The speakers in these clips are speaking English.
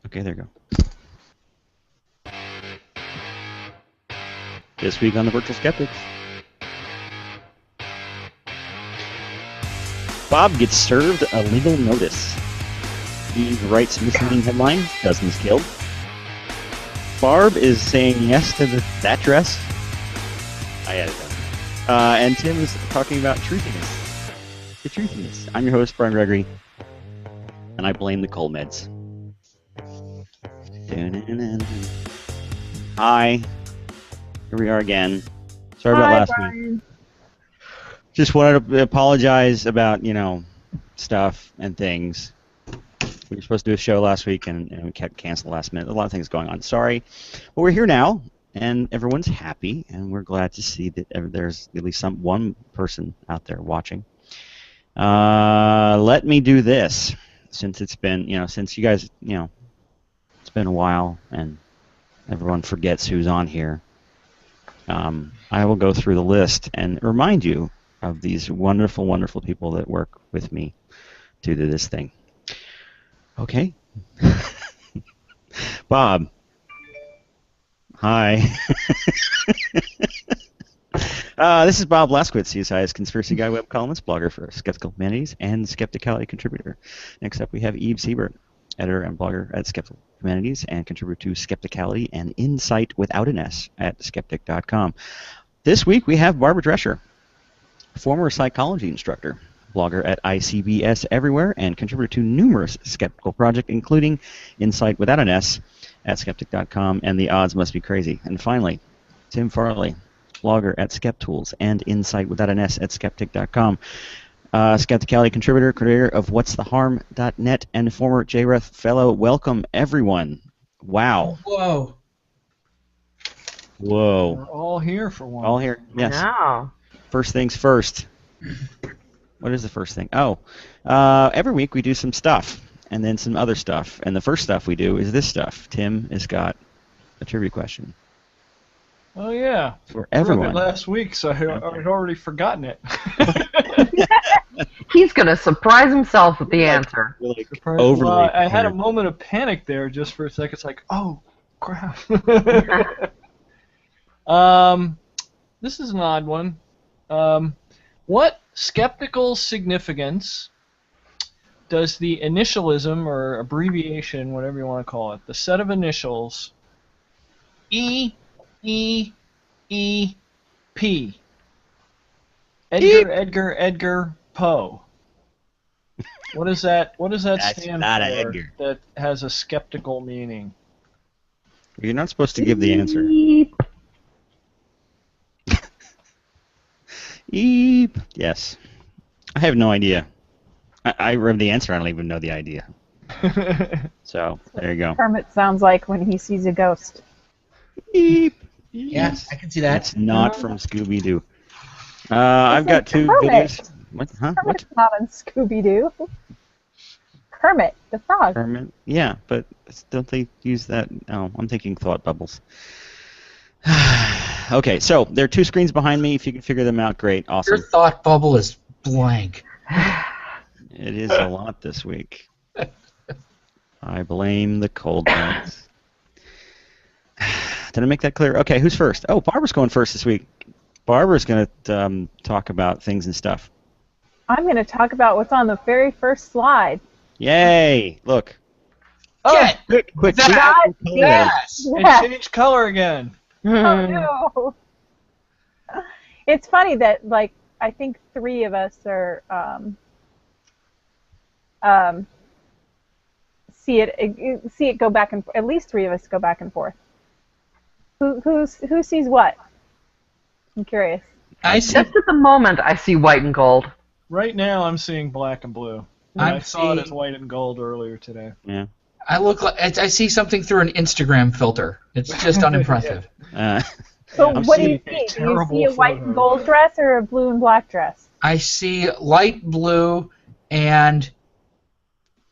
Okay, there you go. This week on the Virtual Skeptics, Bob gets served a legal notice. He writes misleading headline, dozens killed. Barb is saying yes to that dress. I added that. And Tim is talking about truthiness. The truthiness. I'm your host, Brian Gregory, and I blame the cold meds. Hi. Here we are again. Sorry about last week. Just wanted to apologize about, stuff and things. We were supposed to do a show last week, and we kept canceling last minute. A lot of things going on. Sorry. But we're here now, and everyone's happy, and we're glad to see that there's at least one person out there watching. Let me do this, since it's been, since you guys, it's been a while, and everyone forgets who's on here. I will go through the list and remind you of these wonderful, wonderful people that work with me to do this thing. Okay. Bob. Hi. This is Bob Blaskiewicz, CSI's conspiracy guy, web columnist, blogger for Skeptical Humanities, and Skepticality contributor. Next up, we have Eve Siebert, editor and blogger at Skeptical Humanities, and contributor to Skepticality and Insight without an S at skeptic.com. This week, we have Barbara Drescher, former psychology instructor, blogger at ICBS Everywhere, and contributor to numerous skeptical projects, including Insight without an S at skeptic.com and The Odds Must Be Crazy. And finally, Tim Farley, blogger at SkepTools and Insight without an S at skeptic.com. Skepticality contributor, creator of whatstheharm.net, and former JREF fellow. Welcome, everyone. Wow. Whoa. Whoa. We're all here for one. All here, yes. Wow. First things first. What is the first thing? Oh, every week we do some stuff, and then some other stuff. And the first stuff we do is this stuff. Tim has got a trivia question. Oh, yeah. For everyone. I wrote it last week, so I'd already forgotten it. He's going to surprise himself with the answer. Overly well, I had a prepared. moment of panic there just for a second. It's like, oh, crap. This is an odd one. What skeptical significance does the initialism, or abbreviation, whatever you want to call it, the set of initials E, E, E, P, Edgar, Poe. What does that That's stand not for Edgar. that has a skeptical meaning? You're not supposed to give the answer. Beep. Eep. Yes. I have no idea. I read the answer. I don't even know the idea. So, there you go. Kermit sounds like when he sees a ghost. Eep. Yeah, I can see that. That's not from Scooby-Doo. I've got two Kermit. videos. What? Huh? What? Kermit's not on Scooby-Doo. Kermit, the frog. Kermit? Yeah, but don't they use that? Oh, I'm thinking thought bubbles. Okay, so there are two screens behind me. If you can figure them out, great. Awesome. Your thought bubble is blank. It is a lot this week. I blame the cold ones. Did I make that clear? Okay, who's first? Oh, Barbara's going first this week. Barbara's going to talk about things and stuff. I'm going to talk about what's on the very first slide. Yay! Look. Oh, Quick. that, Yes. It Yeah. changed color again. Oh no. It's funny that I think three of us are see it go back and at least three of us go back and forth. Who sees what? I'm curious. I see. Just at the moment, I see white and gold. Right now, I'm seeing black and blue. I saw it as white and gold earlier today. Yeah. I look like I see something through an Instagram filter. It's just unimpressive. So I'm what do you seeing a see? Do you terrible see a white and photo. gold dress or a blue and black dress? I see light blue and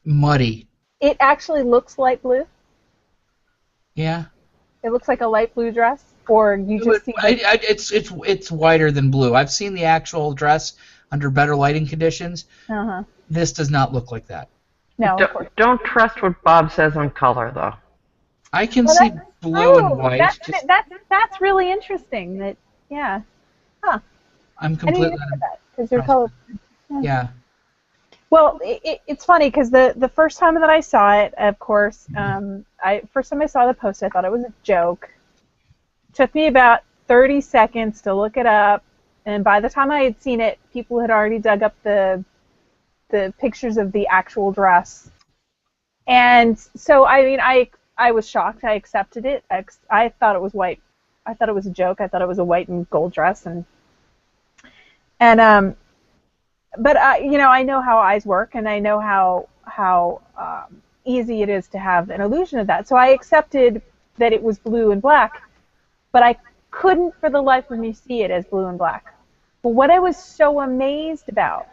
muddy. It actually looks light blue. Yeah. It looks like a light blue dress, or you just see. It's whiter than blue. I've seen the actual dress under better lighting conditions. Uh-huh. This does not look like that. No, of course. Don't trust what Bob says on color, though. I can Well, see that's blue and true. white. Just That's really interesting. That yeah. Huh. I'm I didn't completely even think of that because they're color. yeah. Well, it's funny because the first time that I saw it, of course, first time I saw the post, I thought it was a joke. Took me about 30 seconds to look it up, and by the time I had seen it, people had already dug up the pictures of the actual dress. And so, I mean, I was shocked. I accepted it. I thought it was white. I thought it was a joke. I thought it was a white and gold dress, but I know how eyes work, and I know how easy it is to have an illusion of that. So I accepted that it was blue and black, but I couldn't for the life of me see it as blue and black. But what I was so amazed about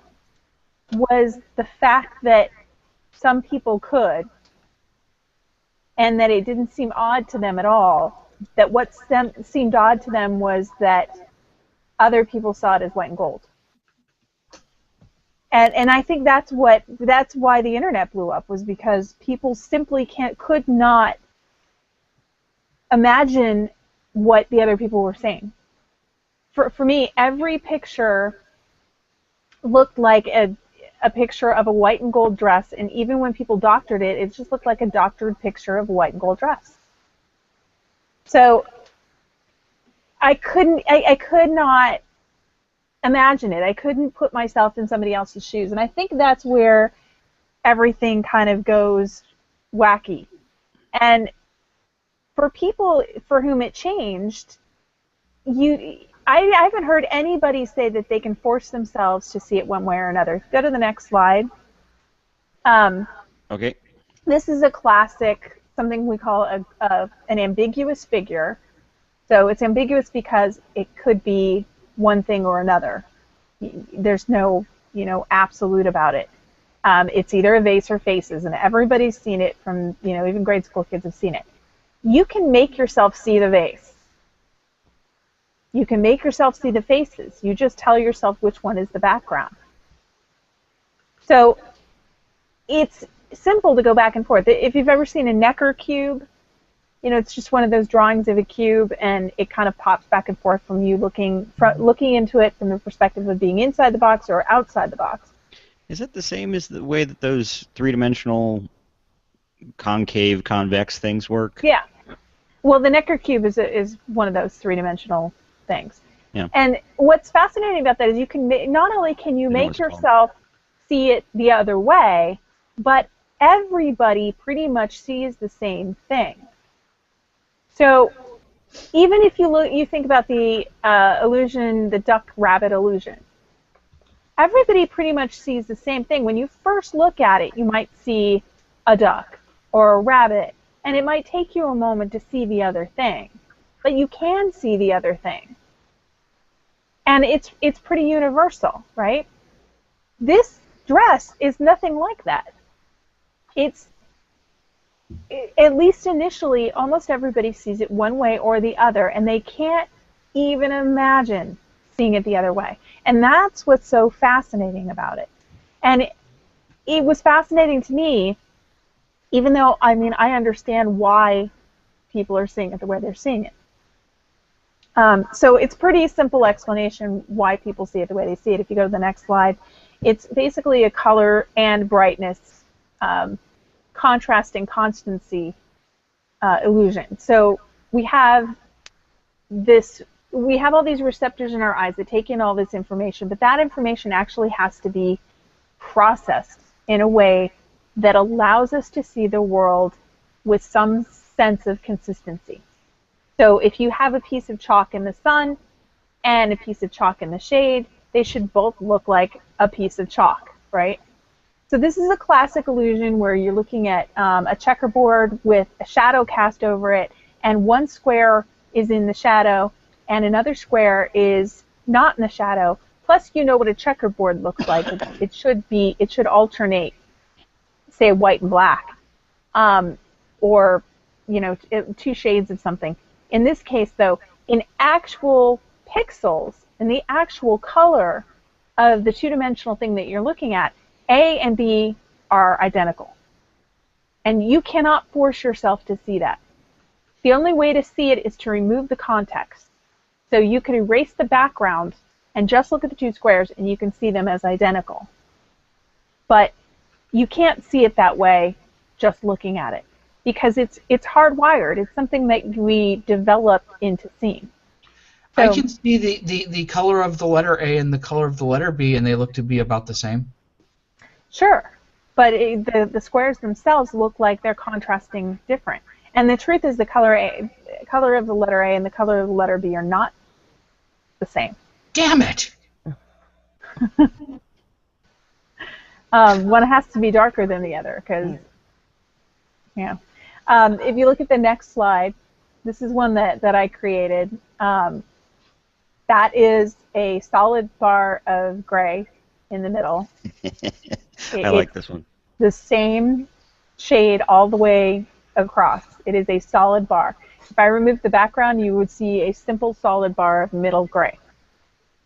was the fact that some people could, and that it didn't seem odd to them at all. That what seemed odd to them was that other people saw it as white and gold. And I think that's why the internet blew up, was because people simply could not imagine what the other people were saying. For me, every picture looked like a picture of a white and gold dress, and even when people doctored it, it just looked like a doctored picture of a white and gold dress. So I could not imagine it. I couldn't put myself in somebody else's shoes, and I think that's where everything kind of goes wacky. And for people for whom it changed, I haven't heard anybody say that they can force themselves to see it one way or another. Go to the next slide. Okay. This is a classic, something we call an ambiguous figure. So it's ambiguous because it could be one thing or another. There's no, absolute about it. It's either a vase or faces, and everybody's seen it from, even grade school kids have seen it. You can make yourself see the vase. You can make yourself see the faces. You just tell yourself which one is the background. So it's simple to go back and forth. If you've ever seen a Necker cube, it's just one of those drawings of a cube, and it kind of pops back and forth from you looking into it from the perspective of being inside the box or outside the box. Is that the same as the way that those three-dimensional concave, convex things work? Yeah. Well, the Necker cube is one of those three-dimensional things. Yeah. And what's fascinating about that is you can not only can you make yourself see it the other way, but everybody pretty much sees the same thing. So even if you think about the illusion, the duck-rabbit illusion, everybody pretty much sees the same thing. When you first look at it, you might see a duck or a rabbit, and it might take you a moment to see the other thing, but you can see the other thing. And it's pretty universal, right? This dress is nothing like that. At least initially, almost everybody sees it one way or the other, and they can't even imagine seeing it the other way. And that's what's so fascinating about it. And it was fascinating to me, even though, I understand why people are seeing it the way they're seeing it. So it's pretty simple explanation why people see it the way they see it. If you go to the next slide, it's basically a color and brightness contrast and constancy illusion. So we have all these receptors in our eyes that take in all this information, but that information actually has to be processed in a way that allows us to see the world with some sense of consistency. So if you have a piece of chalk in the sun and a piece of chalk in the shade, they should both look like a piece of chalk, right? So this is a classic illusion where you're looking at a checkerboard with a shadow cast over it, and one square is in the shadow and another square is not in the shadow. Plus, you know what a checkerboard looks like. It should alternate, say, white and black, or two shades of something. In this case, though, in actual pixels, in the actual color of the two-dimensional thing that you're looking at, A and B are identical. And you cannot force yourself to see that. The only way to see it is to remove the context. So you can erase the background and just look at the two squares, and you can see them as identical. But you can't see it that way just looking at it, because it's hardwired. It's something that we develop into seeing. So, I can see the color of the letter A and the color of the letter B, and they look to be about the same. sure, but the squares themselves look like they're contrasting different. And the truth is the color of the letter A and the color of the letter B are not the same. Damn it! One has to be darker than the other, because, yeah. If you look at the next slide, this is one that I created. That is a solid bar of gray in the middle. I like this one. The same shade all the way across. It is a solid bar. If I remove the background, you would see a simple solid bar of middle gray.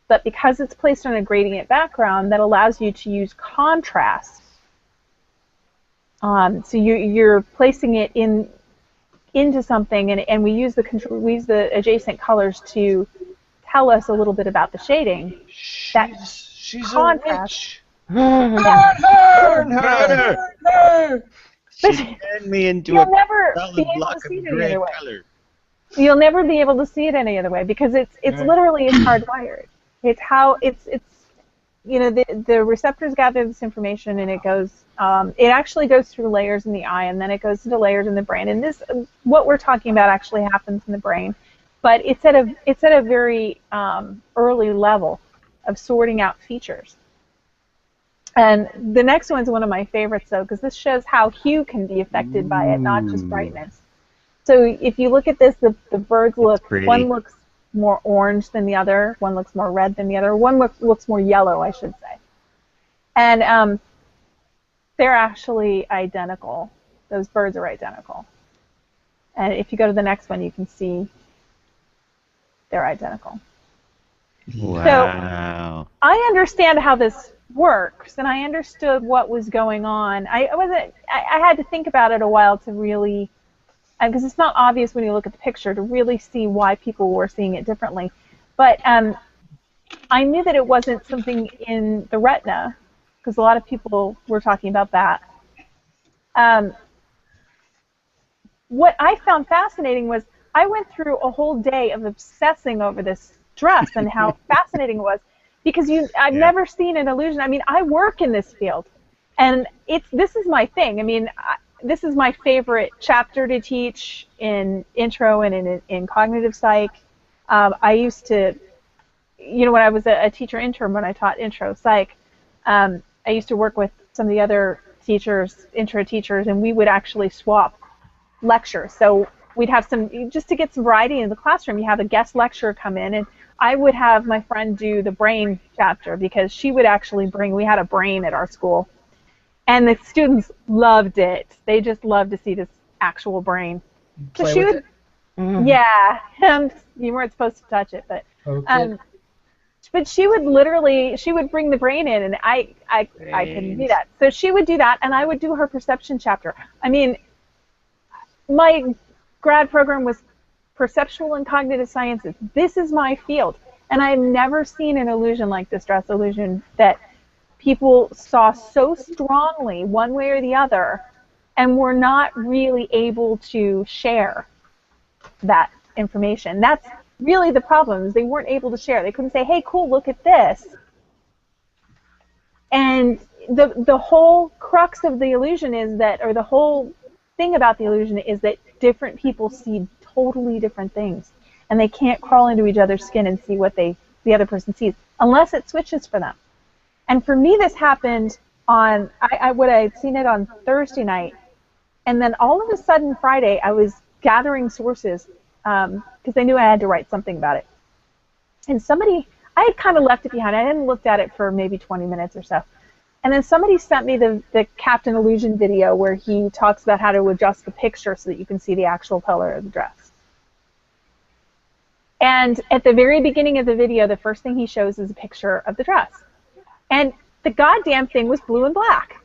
But because it's placed on a gradient background, that allows you to use contrast. So you're placing it into something, and we use the adjacent colors to tell us a little bit about the shading. She's a witch. Burn her! She turned me into You'll a never be solid able block to see of it any gray other way. color. You'll never be able to see it any other way, because it's literally hardwired. It's how it's the receptors gather this information, and it goes it actually goes through layers in the eye, and then it goes into layers in the brain. And this, what we're talking about, actually happens in the brain, but it's at a very early level of sorting out features. And the next one's one of my favorites, though, because this shows how hue can be affected by it, not just brightness. So if you look at this, the birds one looks more orange than the other, one looks more red than the other, one looks more yellow, I should say. And they're actually identical. Those birds are identical. And if you go to the next one, you can see they're identical. Wow. So I understand how this works, and I understood what was going on. I had to think about it a while to really, because it's not obvious when you look at the picture, to really see why people were seeing it differently. But I knew that it wasn't something in the retina, because a lot of people were talking about that. What I found fascinating was I went through a whole day of obsessing over this dress and how fascinating it was, because I've never seen an illusion. I mean, I work in this field, and this is my thing. I mean, this is my favorite chapter to teach in intro and in cognitive psych. I used to, when I was a teacher intern, when I taught intro psych, I used to work with some of the other teachers, intro teachers, and we would actually swap lectures. So we'd have just to get some variety in the classroom, you have a guest lecturer come in, and I would have my friend do the brain chapter, because she would actually we had a brain at our school, and the students loved it. They just loved to see this actual brain. So Play she with would, it? yeah, you weren't supposed to touch it, but Okay. but she would bring the brain in, and I couldn't do that. So she would do that, and I would do her perception chapter. I mean, my grad program was perceptual and cognitive sciences. This is my field, and I've never seen an illusion like this dress illusion that people saw so strongly one way or the other, and were not really able to share that information. That's really the problem, is they weren't able to share. They couldn't say, hey, cool, look at this. And the whole crux of the illusion is that, or the whole thing about the illusion is that different people see totally different things, and they can't crawl into each other's skin and see what the other person sees unless it switches for them. And for me, this happened on I'd seen it on Thursday night, and then all of a sudden Friday I was gathering sources because I knew I had to write something about it. And I had kind of left it behind. I hadn't looked at it for maybe 20 minutes or so. And then somebody sent me the Captain Illusion video where he talks about how to adjust the picture so that you can see the actual color of the dress. And at the very beginning of the video, the first thing he shows is a picture of the dress. And the goddamn thing was blue and black.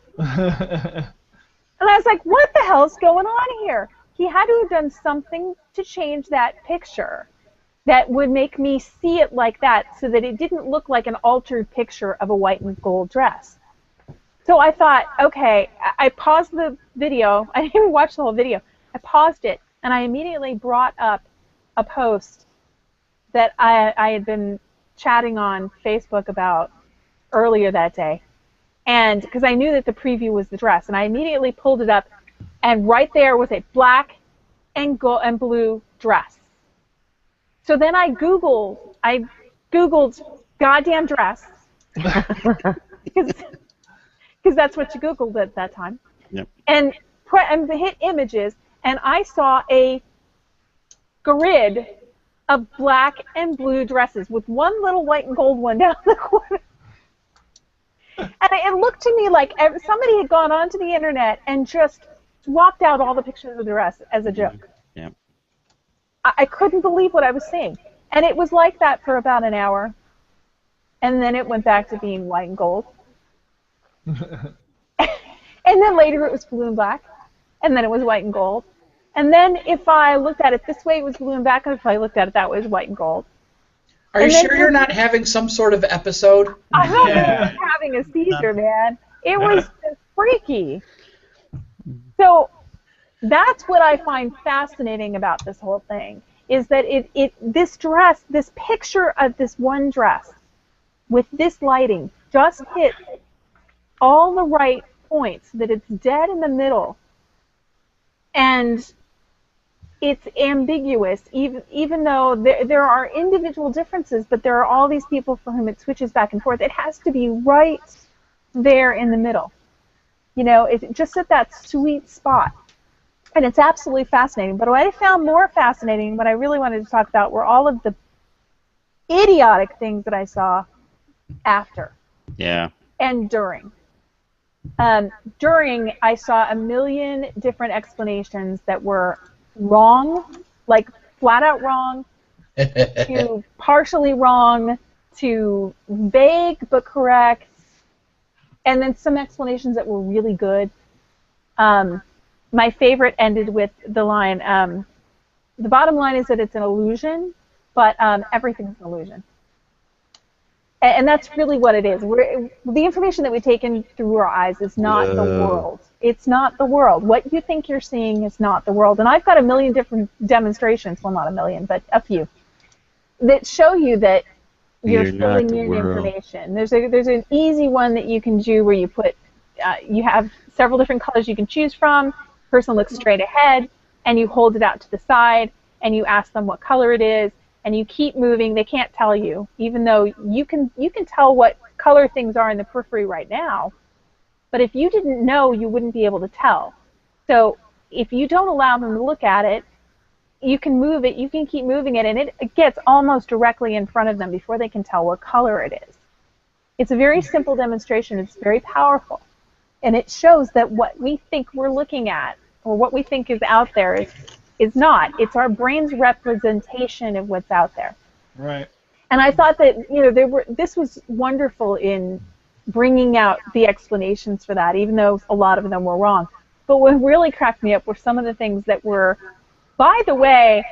And I was like, what the hell's going on here? He had to have done something to change that picture that would make me see it like that so that it didn't look like an altered picture of a white and gold dress. So I thought, okay, I paused the video. I didn't even watch the whole video. I paused it, and I immediately brought up a post that I had been chatting on Facebook about earlier that day. And because I knew that the preview was the dress, and I immediately pulled it up, and right there was a black and gold and blue dress. So then I Googled goddamn dress, because that's what you Googled at that time. Yep. And hit images, and I saw a grid of black and blue dresses with one little white and gold one down the corner. And it looked to me like somebody had gone onto the internet and just swapped out all the pictures of the dress as a joke. Yeah. I couldn't believe what I was seeing. And it was like that for about an hour. And then it went back to being white and gold. And then later it was blue and black. And then it was white and gold. And then if I looked at it this way, it was blue and black. And if I looked at it that way, it was white and gold. Are you sure you're not having some sort of episode? I thought I was having a seizure, man. It was freaky. So that's what I find fascinating about this whole thing, is that this dress, this picture of this one dress with this lighting just hit all the right points, that it's dead in the middle, and it's ambiguous, even though there are individual differences, but there are all these people for whom it switches back and forth. It has to be right there in the middle. You know, it's just at that sweet spot. And it's absolutely fascinating. But what I found more fascinating, what I really wanted to talk about, were all of the idiotic things that I saw after. Yeah. And during. During, I saw a million different explanations that were wrong, like flat out wrong, to partially wrong, to vague but correct, and then some explanations that were really good. My favorite ended with the line, the bottom line is that it's an illusion, but everything's an illusion. And that's really what it is. The information that we take in through our eyes is not the world. It's not the world. What you think you're seeing is not the world. And I've got a million different demonstrations, well, not a million, but a few, that show you that you're filling in information. There's an easy one that you can do where you put, you have several different colors you can choose from. Person looks straight ahead, and you hold it out to the side, and you ask them what color it is, and you keep moving. They can't tell you, even though you can tell what color things are in the periphery right now. But if you didn't know, you wouldn't be able to tell. So if you don't allow them to look at it, you can move it, you can keep moving it, and it gets almost directly in front of them before they can tell what color it is. It's a very simple demonstration. It's very powerful. And it shows that what we think we're looking at, or what we think is out there, is not. It's our brain's representation of what's out there. Right. And I thought that, you know, this was wonderful in bringing out the explanations for that, even though a lot of them were wrong. But what really cracked me up were some of the things that were, by the way,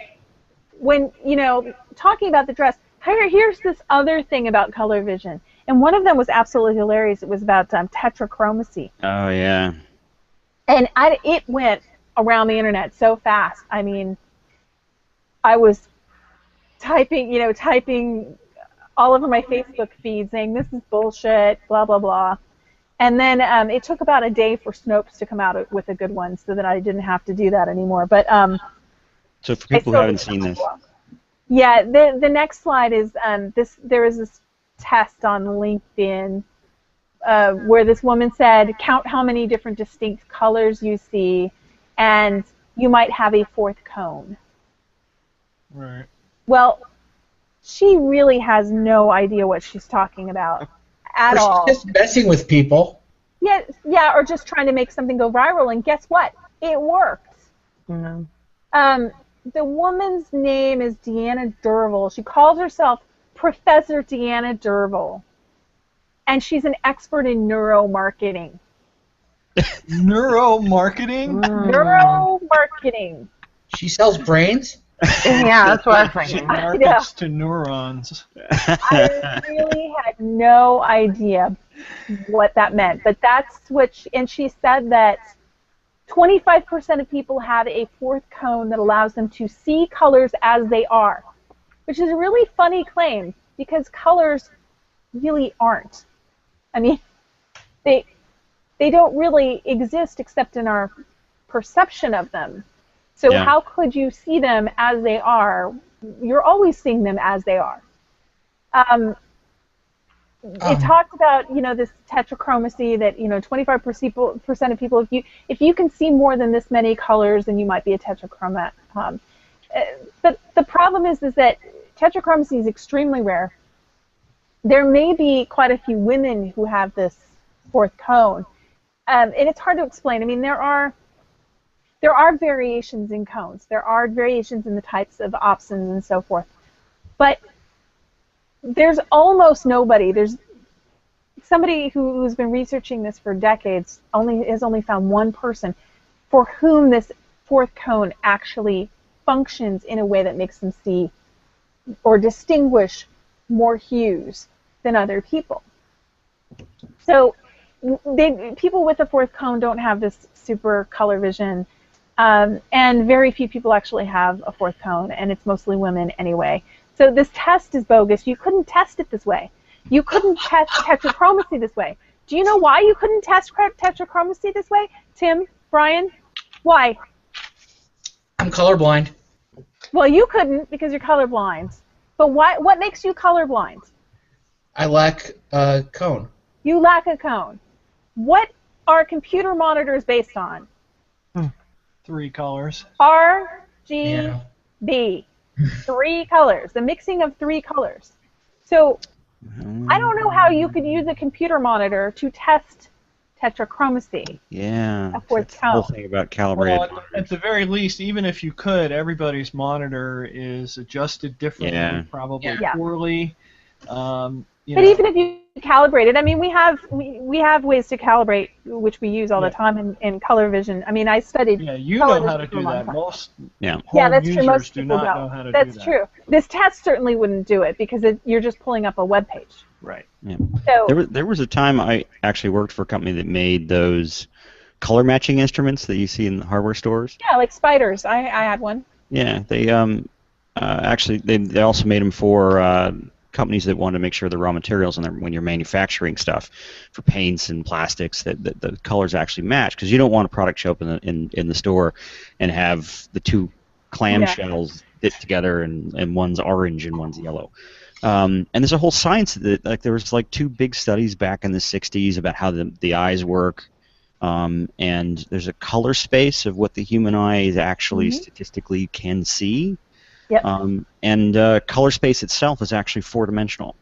when, you know, talking about the dress, here's this other thing about color vision. And one of them was absolutely hilarious. It was about tetrachromacy. Oh, yeah. And it went around the internet so fast. I mean, I was typing all over my Facebook feed saying, this is bullshit, blah, blah, blah. And then it took about a day for Snopes to come out with a good one so that I didn't have to do that anymore. But so for people who haven't seen this. Yeah, the next slide is there is this test on LinkedIn where this woman said, count how many different distinct colors you see, and you might have a fourth cone. Right. Well, she really has no idea what she's talking about at all. She's just messing with people. Yeah, or just trying to make something go viral, and guess what? It worked. No. The woman's name is Deanna Derville. She calls herself Professor Deanna Derville, and she's an expert in neuromarketing. Neuromarketing? Neuromarketing. She sells brains? Yeah, that's what I was She thinking. markets to neurons. I really had no idea what that meant, but that's what and she said that 25% of people have a fourth cone that allows them to see colors as they are, which is a really funny claim because colors really aren't. I mean, they don't really exist except in our perception of them. So Yeah. how could you see them as they are? You're always seeing them as they are. It talked about, this tetrachromacy that, 25% of people, if you can see more than this many colors, then you might be a tetrachromat. But the problem is that tetrachromacy is extremely rare. There may be quite a few women who have this fourth cone, and it's hard to explain. I mean, there are variations in cones. There are variations in the types of opsins and so forth. But there's almost nobody. There's somebody who's been researching this for decades has only found one person for whom this fourth cone actually functions in a way that makes them see or distinguish more hues than other people. So people with a fourth cone don't have this super color vision, and very few people actually have a fourth cone, and it's mostly women anyway. So this test is bogus. You couldn't test it this way. You couldn't test tetrachromacy this way. Do you know why you couldn't test tetrachromacy this way? Tim, Brian, why? I'm colorblind. Well, you couldn't because you're colorblind. But what makes you colorblind? I lack a cone. You lack a cone. What are computer monitors based on? 3 colors. RGB. Yeah. 3 colors. The mixing of 3 colors. So I don't know how you could use a computer monitor to test tetrachromacy. Yeah. A fourth That's the whole cone. thing about calibrated. Well, at the very least, even if you could, everybody's monitor is adjusted differently, Yeah. probably Yeah. poorly. But even if you calibrate it, I mean, we have ways to calibrate, which we use all the time in color vision. I mean, I studied. Yeah, you color know how to vision for a do long that. time. Most Yeah. home Yeah, that's true. users Most do people not don't. know how to That's do that. true. This test certainly wouldn't do it because you're just pulling up a web page. Right. Yeah. So There was a time I actually worked for a company that made those color matching instruments that you see in the hardware stores. yeah, like spiders. I had one. Yeah, they actually they also made them for companies that wanted to make sure the raw materials when you're manufacturing stuff for paints and plastics that the colors actually match, because you don't want a product show up in the store and have the two clamshells fit together and one's orange and one's yellow. And there's a whole science that there was like 2 big studies back in the 60s about how the eyes work. And there's a color space of what the human eye is actually statistically can see. Yep. And color space itself is actually 4-dimensional.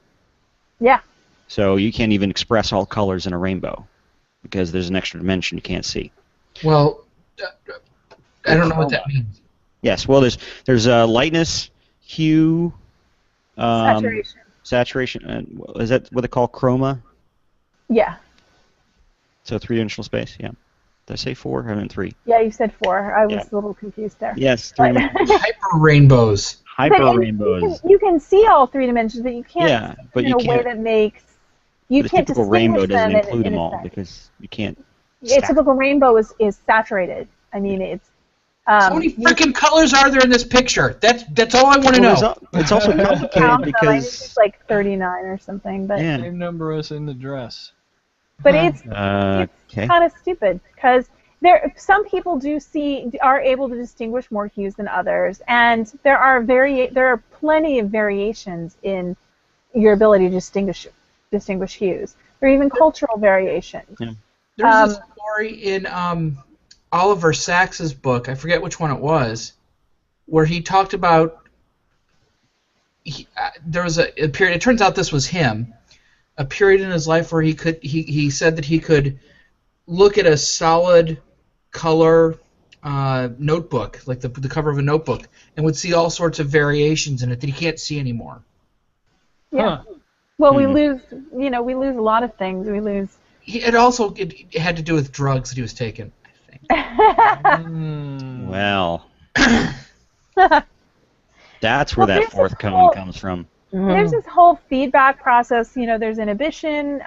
Yeah. So you can't even express all colors in a rainbow because there's an extra dimension you can't see. Well, I don't know what that means. Yes. Well, there's lightness, hue, Saturation. Is that what they call chroma? Yeah. So 3-dimensional space. Yeah. Did I say 4? I meant 3. Yeah, you said 4. I was Yeah. a little confused there. Yes. But- 3-dimensional. Hyper rainbows. Hyper But rainbows. You can see all 3 dimensions, but you can't Yeah, see but in you a way can't. that makes you The can't typical distinguish rainbow doesn't them include in them a all sense. because you can't. A stack. typical rainbow is saturated. I mean, it's How many freaking colors are there in this picture? That's all I want to know. It's also count complicated them. I think because it's like 39 or something, but yeah. Same number as in the dress. but it's Okay. kind of stupid because some people are able to distinguish more hues than others, and there are plenty of variations in your ability to distinguish hues. There are even cultural variations. Yeah. There's a story in Oliver Sacks's book, I forget which one it was, where he talked about there was a period. It turns out this was him. A period in his life where he said that he could look at a solid color notebook, like the cover of a notebook, and would see all sorts of variations in it that he can't see anymore. Yeah. Huh. Well, we lose a lot of things. We lose it had to do with drugs that he was taking, I think. Well, that's where that fourth cone comes from. There's this whole feedback process. There's inhibition.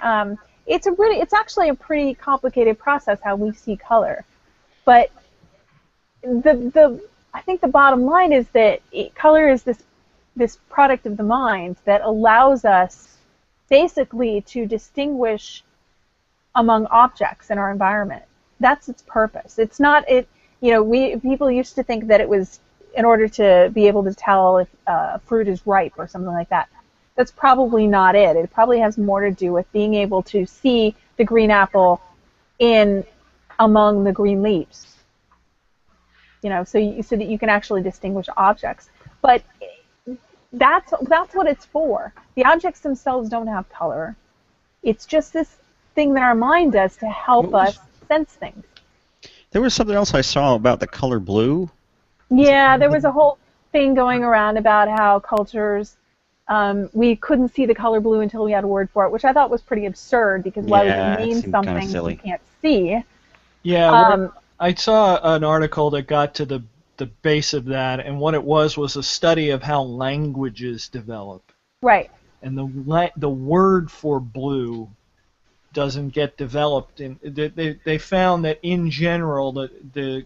It's actually a pretty complicated process how we see color, but I think the bottom line is that color is this product of the mind that allows us basically to distinguish among objects in our environment. That's its purpose. It's not people used to think that it was in order to be able to tell if fruit is ripe or something like that. That's probably not it. It probably has more to do with being able to see the green apple among the green leaves. So that you can actually distinguish objects. But that's what it's for. The objects themselves don't have color. It's just this thing that our mind does to help us sense things. There was something else I saw about the color blue. Yeah, there was a whole thing going around about how cultures, we couldn't see the color blue until we had a word for it, which I thought was pretty absurd, because why would you name something you can't see? Yeah, I saw an article that got to the base of that, and what it was a study of how languages develop. Right. And the word for blue doesn't get developed. They found that in general the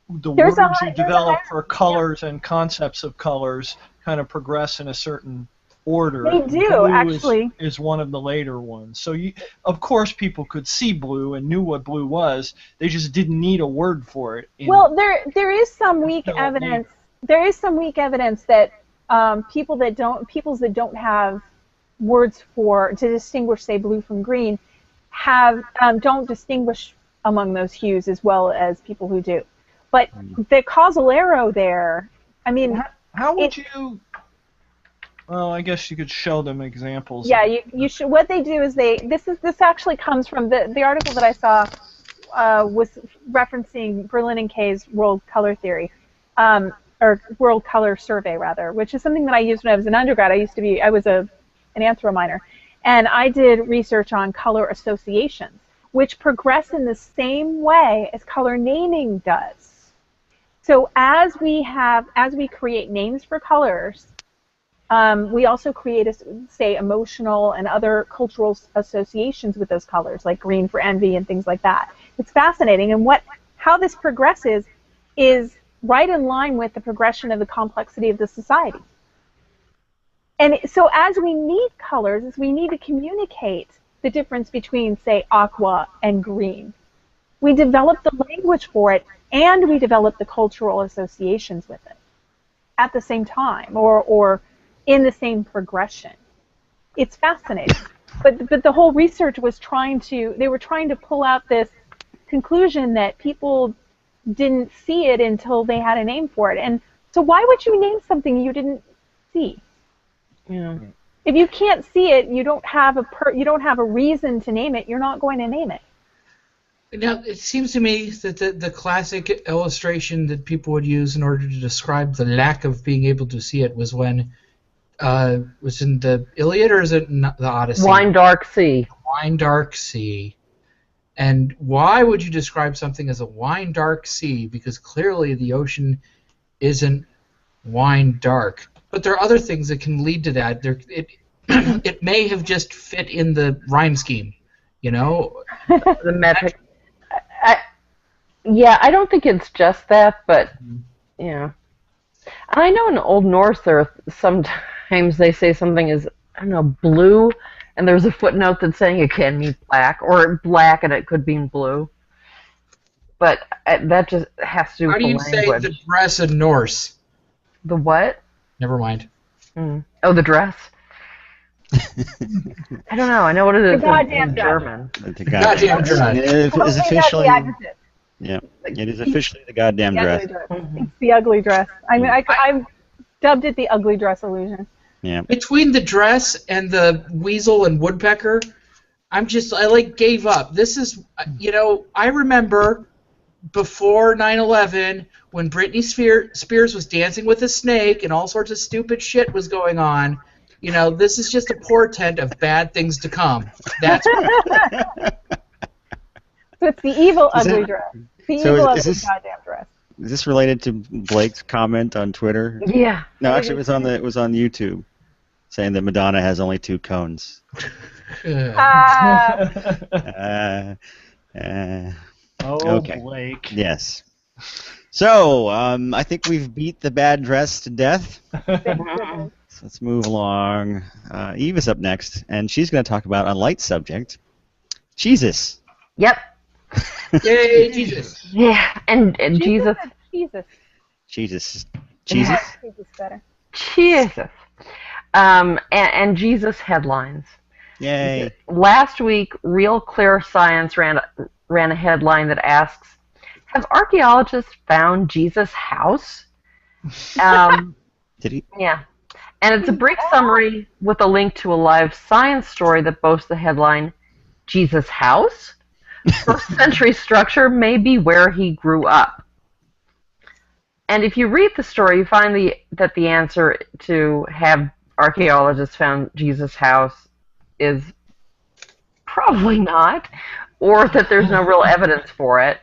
words you develop for colors and concepts of colors kind of progress in a certain order. They do, blue actually. Is one of the later ones. So of course people could see blue and knew what blue was. They just didn't need a word for it. Well, there is some weak evidence. There is some weak evidence that peoples that don't have words to distinguish, say, blue from green, don't distinguish among those hues as well as people who do. But the causal arrow there, I mean, how would you? Well, I guess you could show them examples. Yeah, you should. What they do is this actually comes from the article that I saw was referencing Berlin and Kay's World Color Theory, or World Color Survey rather, which is something that I used when I was an undergrad. I was an anthro minor, and I did research on color associations, which progress in the same way as color naming does. So as we create names for colors, we also create, say, emotional and other cultural associations with those colors, like green for envy and things like that. It's fascinating, and how this progresses is right in line with the progression of the complexity of the society. And so as we need colors, as we need to communicate the difference between, say, aqua and green, we develop the language for it, and we develop the cultural associations with it at the same time, or in the same progression. It's fascinating. But the whole research was trying to pull out this conclusion that people didn't see it until they had a name for it. And so why would you name something you didn't see? Yeah. If you can't see it, you don't have a reason to name it. You're not going to name it. Now, it seems to me that the classic illustration that people would use in order to describe the lack of being able to see it was when was in the Iliad, or is it the Odyssey? Wine dark sea. Wine dark sea. And why would you describe something as a wine dark sea? Because clearly the ocean isn't wine dark. But there are other things that can lead to that. It may have just fit in the rhyme scheme, you know? The metric. Yeah, I don't think it's just that, but yeah. And I know in Old Norse sometimes they say something is, I don't know, blue, and there's a footnote that's saying it can mean black, or black and it could mean blue. But that just has to do with the language. How do you say the dress in Norse? The what? Never mind. Oh, the dress? I don't know. I know what it is in German. The goddamn dress. It is officially. Yeah, it is officially the goddamn dress. It's the ugly dress. I mean, I dubbed it the ugly dress illusion. Yeah. Between the dress and the weasel and woodpecker, I gave up. This is, I remember before 9/11 when Britney Spears was dancing with a snake and all sorts of stupid shit was going on. This is just a portent of bad things to come. That's So it's the evil Is ugly it- dress. The so evil is ugly this- goddamn dress. Is this related to Blake's comment on Twitter? Yeah. No, actually, it was on YouTube, saying that Madonna has only 2 cones. Ah, Oh, Okay. Blake. Yes. So, I think we've beat the bad dress to death. thank goodness. So let's move along. Eve is up next, and she's going to talk about a light subject, Jesus. Yep. Yay, Jesus! Yeah. And Jesus. Jesus. Jesus. Jesus? Jesus better. Jesus. And Jesus headlines. Yay. Last week, Real Clear Science ran a headline that asks, "Have archaeologists found Jesus' house?" Did he? Yeah. And it's a brief summary with a link to a live science story that boasts the headline, "Jesus' house? First century structure may be where he grew up." And if you read the story, you find that the answer to have archaeologists found Jesus' house is probably not, or that there's no real evidence for it.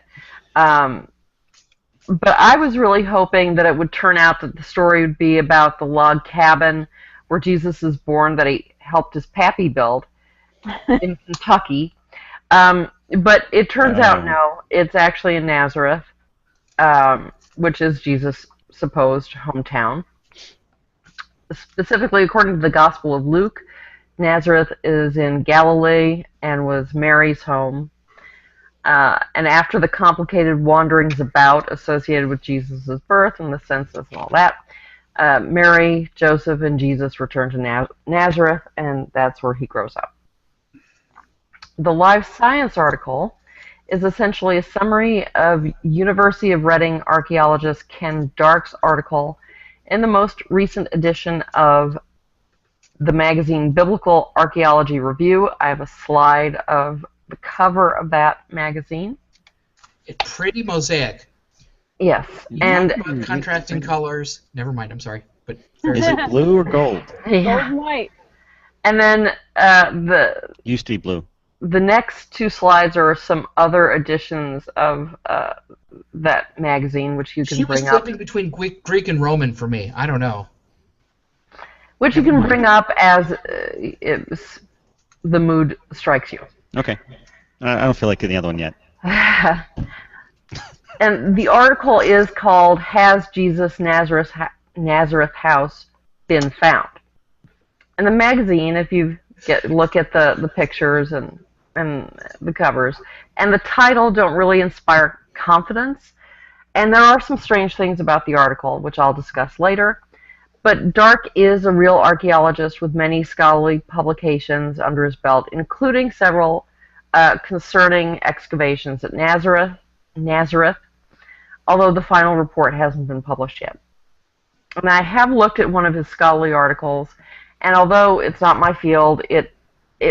But I was really hoping that it would turn out that the story would be about the log cabin where Jesus is born that he helped his pappy build in Kentucky. But it turns out no, it's actually in Nazareth, which is Jesus' supposed hometown. Specifically, according to the Gospel of Luke, Nazareth is in Galilee and was Mary's home. And after the complicated wanderings about associated with Jesus' birth and the census and all that, Mary, Joseph, and Jesus return to Nazareth, and that's where he grows up. The Live Science article is essentially a summary of University of Reading archaeologist Ken Dark's article in the most recent edition of the magazine Biblical Archaeology Review. I have a slide of the cover of that magazine. It's pretty mosaic. Yes, and Contrasting colors. Never mind. I'm sorry, but Is it blue or gold? Gold yeah. and white. And then Used to be blue. the next 2 slides are some other editions of that magazine, which you can she was bring up. flipping between Greek and Roman for me. I don't know. Which you can bring up as the mood strikes you. Okay. I don't feel like the other one yet. And the article is called "Has Jesus' Nazareth House Been Found?" And the magazine, if you look at the pictures and the covers, and the title don't really inspire confidence. And there are some strange things about the article, which I'll discuss later. But Dark is a real archaeologist with many scholarly publications under his belt, including several concerning excavations at Nazareth, although the final report hasn't been published yet. And I have looked at one of his scholarly articles, and although it's not my field, it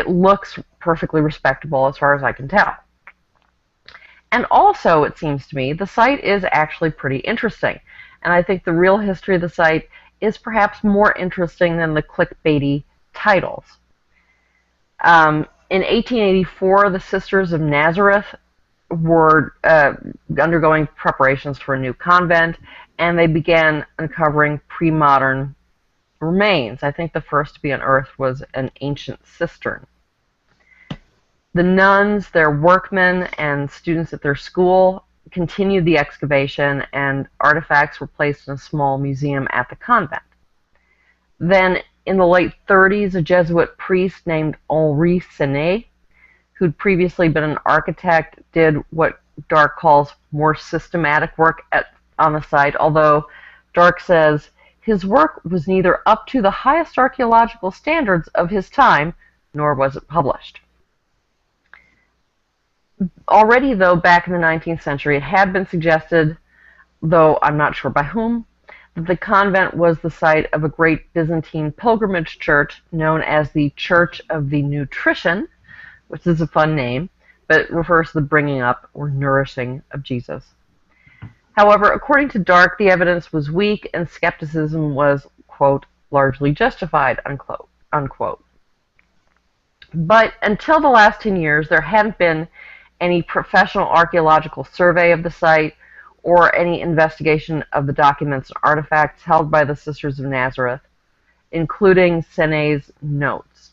looks perfectly respectable as far as I can tell. And also, it seems to me, the site is actually pretty interesting. And I think the real history of the site is perhaps more interesting than the clickbaity titles. In 1884, the Sisters of Nazareth were undergoing preparations for a new convent, and they began uncovering pre-modern remains. I think the first to be unearthed was an ancient cistern. The nuns, their workmen, and students at their school continued the excavation, and artifacts were placed in a small museum at the convent. Then, in the late 30s, a Jesuit priest named Henri Senet, who'd previously been an architect, did what Dark calls more systematic work on the site, although Dark says his work was neither up to the highest archaeological standards of his time, nor was it published. Already, though, back in the 19th century, it had been suggested, though I'm not sure by whom, that the convent was the site of a great Byzantine pilgrimage church known as the Church of the Nutrition, which is a fun name, but it refers to the bringing up or nourishing of Jesus. However, according to Dark, the evidence was weak and skepticism was, quote, largely justified, unquote. But until the last 10 years, there hadn't been any professional archaeological survey of the site, or any investigation of the documents and artifacts held by the Sisters of Nazareth, including Sene's notes.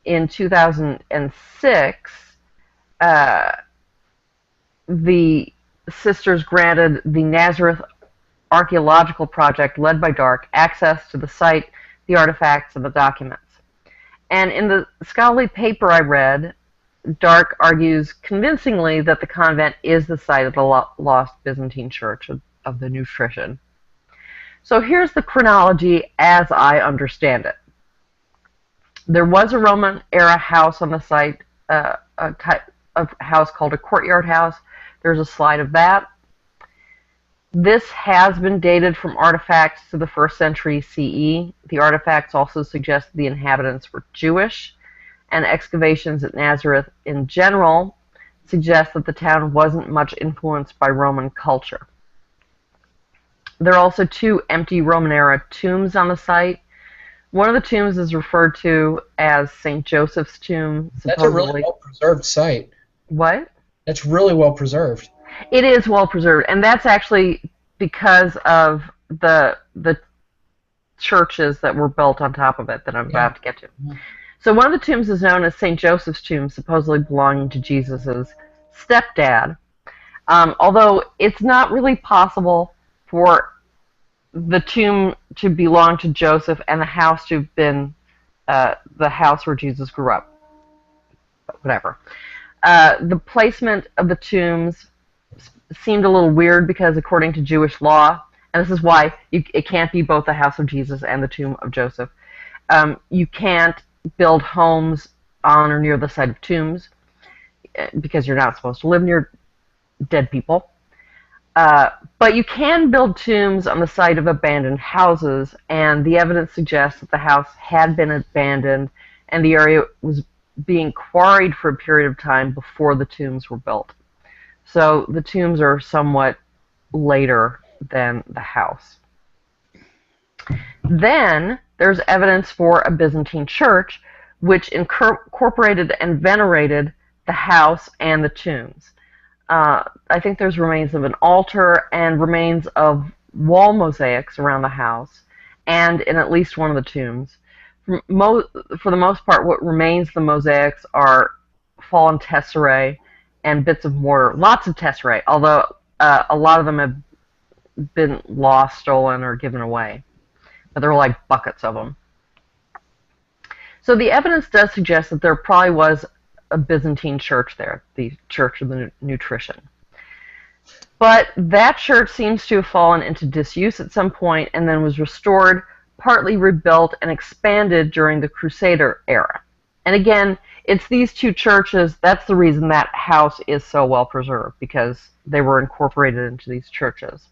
In 2006, the sisters granted the Nazareth Archaeological Project, led by Dark, access to the site, the artifacts, and the documents. And in the scholarly paper I read, Dark argues convincingly that the convent is the site of the lost Byzantine Church of the Nutrition. So here's the chronology as I understand it. There was a Roman-era house on the site, a type of house called a courtyard house. There's a slide of that. This has been dated from artifacts to the 1st century CE. The artifacts also suggest the inhabitants were Jewish, and excavations at Nazareth in general suggest that the town wasn't much influenced by Roman culture. There are also 2 empty Roman-era tombs on the site. One of the tombs is referred to as St. Joseph's tomb. Supposedly. That's a really well-preserved site. What? That's really well-preserved. It is well-preserved, and that's actually because of the churches that were built on top of it that I'm about to get to. Yeah. So one of the tombs is known as St. Joseph's tomb, supposedly belonging to Jesus' stepdad, although it's not really possible for the tomb to belong to Joseph and the house to have been the house where Jesus grew up. But whatever. The placement of the tombs seemed a little weird because according to Jewish law, and this is why it can't be both the house of Jesus and the tomb of Joseph, you can't build homes on or near the site of tombs because you're not supposed to live near dead people. But you can build tombs on the site of abandoned houses, and the evidence suggests that the house had been abandoned and the area was being quarried for a period of time before the tombs were built. So the tombs are somewhat later than the house. Then there's evidence for a Byzantine church which incorporated and venerated the house and the tombs. I think there's remains of an altar and remains of wall mosaics around the house and in at least one of the tombs. For the most part, what remains of the mosaics are fallen tesserae and bits of mortar. Lots of tesserae, although a lot of them have been lost, stolen, or given away. But there are like buckets of them. So the evidence does suggest that there probably was a Byzantine church there, the Church of the Nutrition. But that church seems to have fallen into disuse at some point and then was restored, partly rebuilt, and expanded during the Crusader era. And again, it's these 2 churches, that's the reason that house is so well preserved, because they were incorporated into these churches.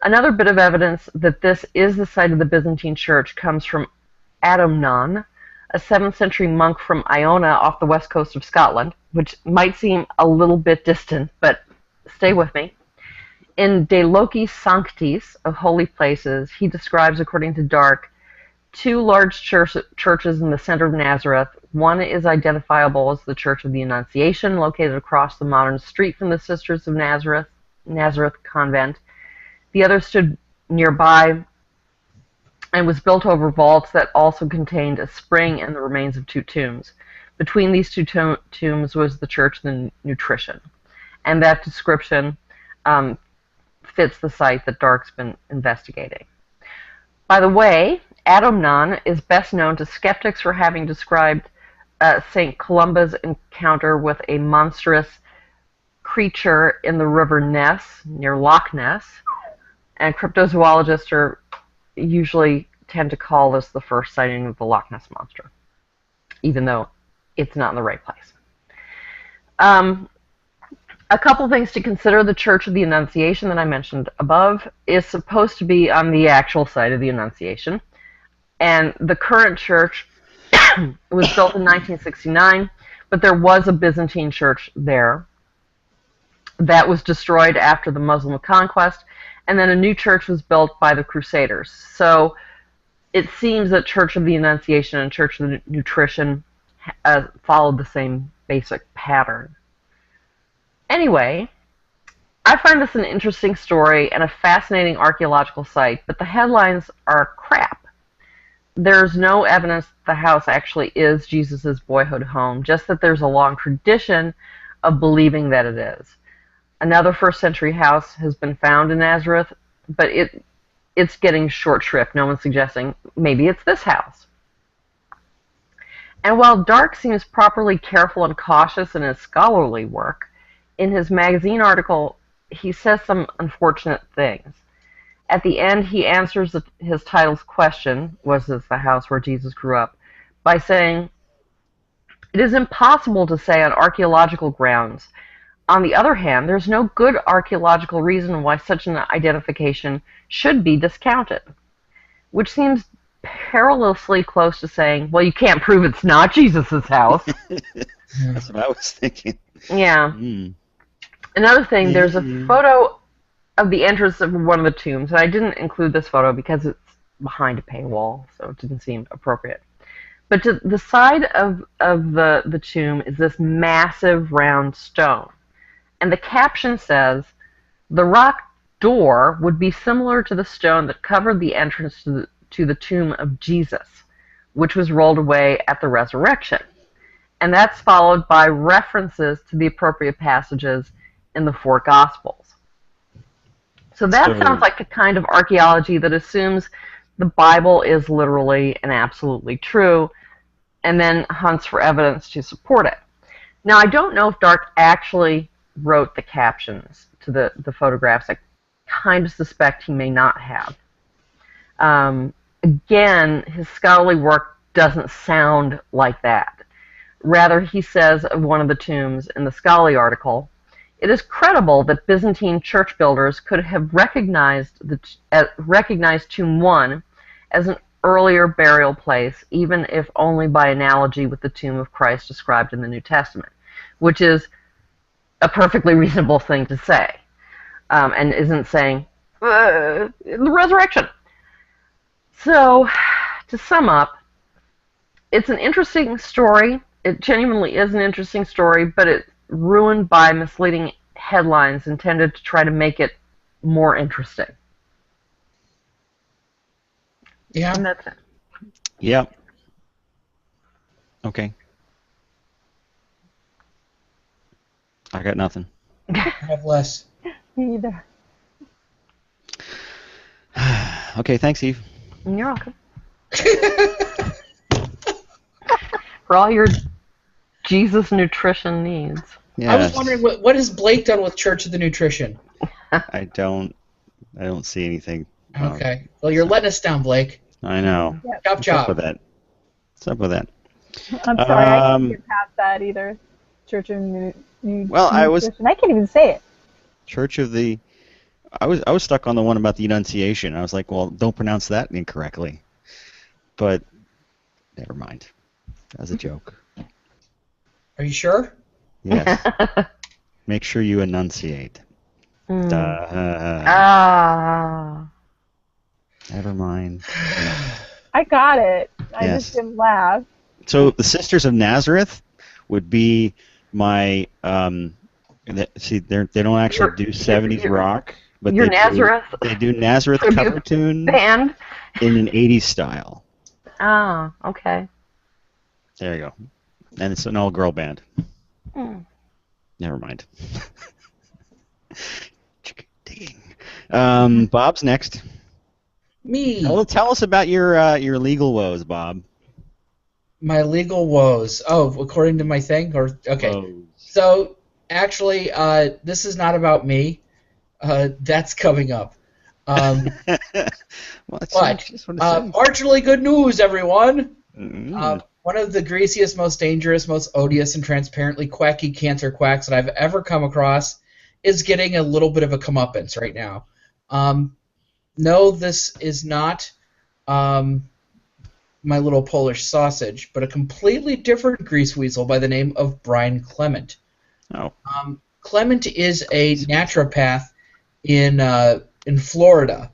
Another bit of evidence that this is the site of the Byzantine church comes from Adamnan, a 7th century monk from Iona off the west coast of Scotland, which might seem a little bit distant, but stay with me. In De Loci Sanctis, of Holy Places, he describes, according to Dark, 2 large churches in the center of Nazareth. One is identifiable as the Church of the Annunciation, located across the modern street from the Sisters of Nazareth Convent. The other stood nearby and was built over vaults that also contained a spring and the remains of 2 tombs. Between these 2 tombs was the Church of the Nutrition. And that description fits the site that Dark's been investigating. By the way, Adamnan is best known to skeptics for having described St. Columba's encounter with a monstrous creature in the River Ness, near Loch Ness, and cryptozoologists usually tend to call this the first sighting of the Loch Ness Monster, even though it's not in the right place. A couple things to consider. The Church of the Annunciation that I mentioned above is supposed to be on the actual site of the Annunciation, and the current church was built in 1969, but there was a Byzantine church there that was destroyed after the Muslim conquest, and then a new church was built by the Crusaders. So it seems that Church of the Annunciation and Church of the Nutrition followed the same basic pattern. Anyway, I find this an interesting story and a fascinating archaeological site, but the headlines are crap. There's no evidence that the house actually is Jesus' boyhood home, just that there's a long tradition of believing that it is. Another first-century house has been found in Nazareth, but it's getting short shrift. No one's suggesting maybe it's this house. And while Dark seems properly careful and cautious in his scholarly work, in his magazine article, he says some unfortunate things. At the end, he answers his title's question, was this the house where Jesus grew up, by saying, it is impossible to say on archaeological grounds. On the other hand, there's no good archaeological reason why such an identification should be discounted, which seems perilously close to saying, well, you can't prove it's not Jesus' house. That's what I was thinking. Yeah. Mm. Another thing, there's a photo of the entrance of one of the tombs, and I didn't include this photo because it's behind a paywall, so it didn't seem appropriate. But to the side of the tomb is this massive round stone. And the caption says, the rock door would be similar to the stone that covered the entrance to the tomb of Jesus, which was rolled away at the resurrection. And that's followed by references to the appropriate passages in the 4 Gospels. So that sounds like the kind of archaeology that assumes the Bible is literally and absolutely true, and then hunts for evidence to support it. Now, I don't know if Dark actually wrote the captions to the photographs. I kind of suspect he may not have. Again, his scholarly work doesn't sound like that. Rather, he says of one of the tombs in the scholarly article, it is credible that Byzantine church builders could have recognized Tomb 1 as an earlier burial place, even if only by analogy with the tomb of Christ described in the New Testament, which is a perfectly reasonable thing to say, and isn't saying, the resurrection. So, to sum up, it's an interesting story. It genuinely is an interesting story, but it's ruined by misleading headlines intended to try to make it more interesting. Yeah. And that's it. Yep. Okay. I got nothing. I have less. Me either. Okay, thanks, Eve. You're welcome. For all your Jesus nutrition needs. Yeah. I was wondering what has Blake done with Church of the Nutrition? I don't see anything. Okay. Well, you're letting us down, Blake. I know. Yep. Chop What's up with chop. that? What's up with that? I'm sorry, I can't get past that either. Church of Nutrition. I can't even say it. Church of the. I was stuck on the one about the Annunciation. I was like, well, don't pronounce that incorrectly. But never mind. That was a joke. Are you sure? Yes. Make sure you enunciate. Never mind. I got it. I Yes. just didn't laugh. So the Sisters of Nazareth would be my. See, they don't actually do 70s rock, but Your they Nazareth they do Nazareth tribute cover tune band. in an 80s style. Ah, okay. There you go. And it's an all-girl band. Hmm. Never mind. Digging. Bob's next. Me. Tell us about your legal woes, Bob. My legal woes. Oh, according to my thing? Okay. Woes. So, actually, this is not about me. That's coming up. Well, But, just what it says. marginally good news, everyone! Mm. One of the greasiest, most dangerous, most odious, and transparently quacky cancer quacks that I've ever come across is getting a little bit of a comeuppance right now. No, this is not my little Polish sausage, but a completely different grease weasel by the name of Brian Clement. Oh. Clement is a naturopath in Florida,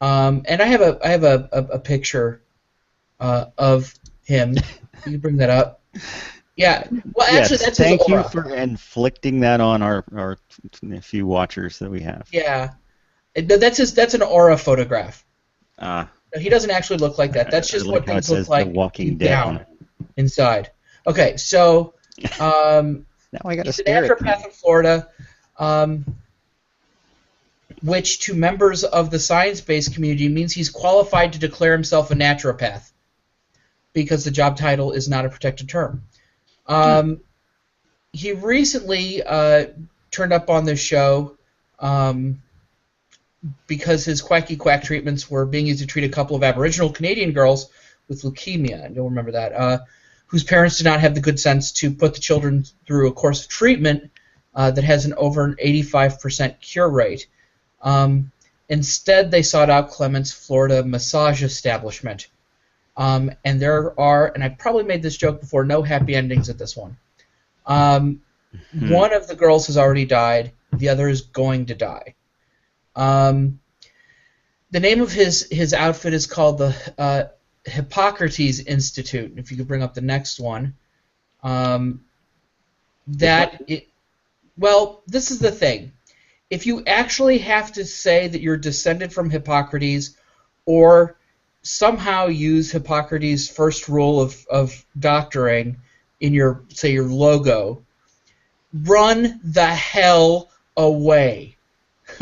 and I have a picture of him. You can bring that up. Yeah. Well, actually, Yes, that's his thank you aura. for inflicting that on our few watchers that we have. Yeah. That's an aura photograph. Ah, He doesn't actually look like that. That's I just like what how it things look says The like Walking deep Dead. down inside. Okay, so Now I got to he's an stare at naturopath in Florida, which to members of the science-based community means he's qualified to declare himself a naturopath because the job title is not a protected term. He recently turned up on this show because his quacky quack treatments were being used to treat a couple of Aboriginal Canadian girls with leukemia. You'll remember that. Whose parents did not have the good sense to put the children through a course of treatment that has an over an 85% cure rate. Instead, they sought out Clement's Florida massage establishment. And there are, and I probably made this joke before, no happy endings at this one. One of the girls has already died. The other is going to die. The name of his outfit is called the Hippocrates Institute. If you could bring up the next one. Well, this is the thing. If you actually have to say that you're descended from Hippocrates or somehow use Hippocrates' first rule of doctoring in your, say, your logo, run the hell away.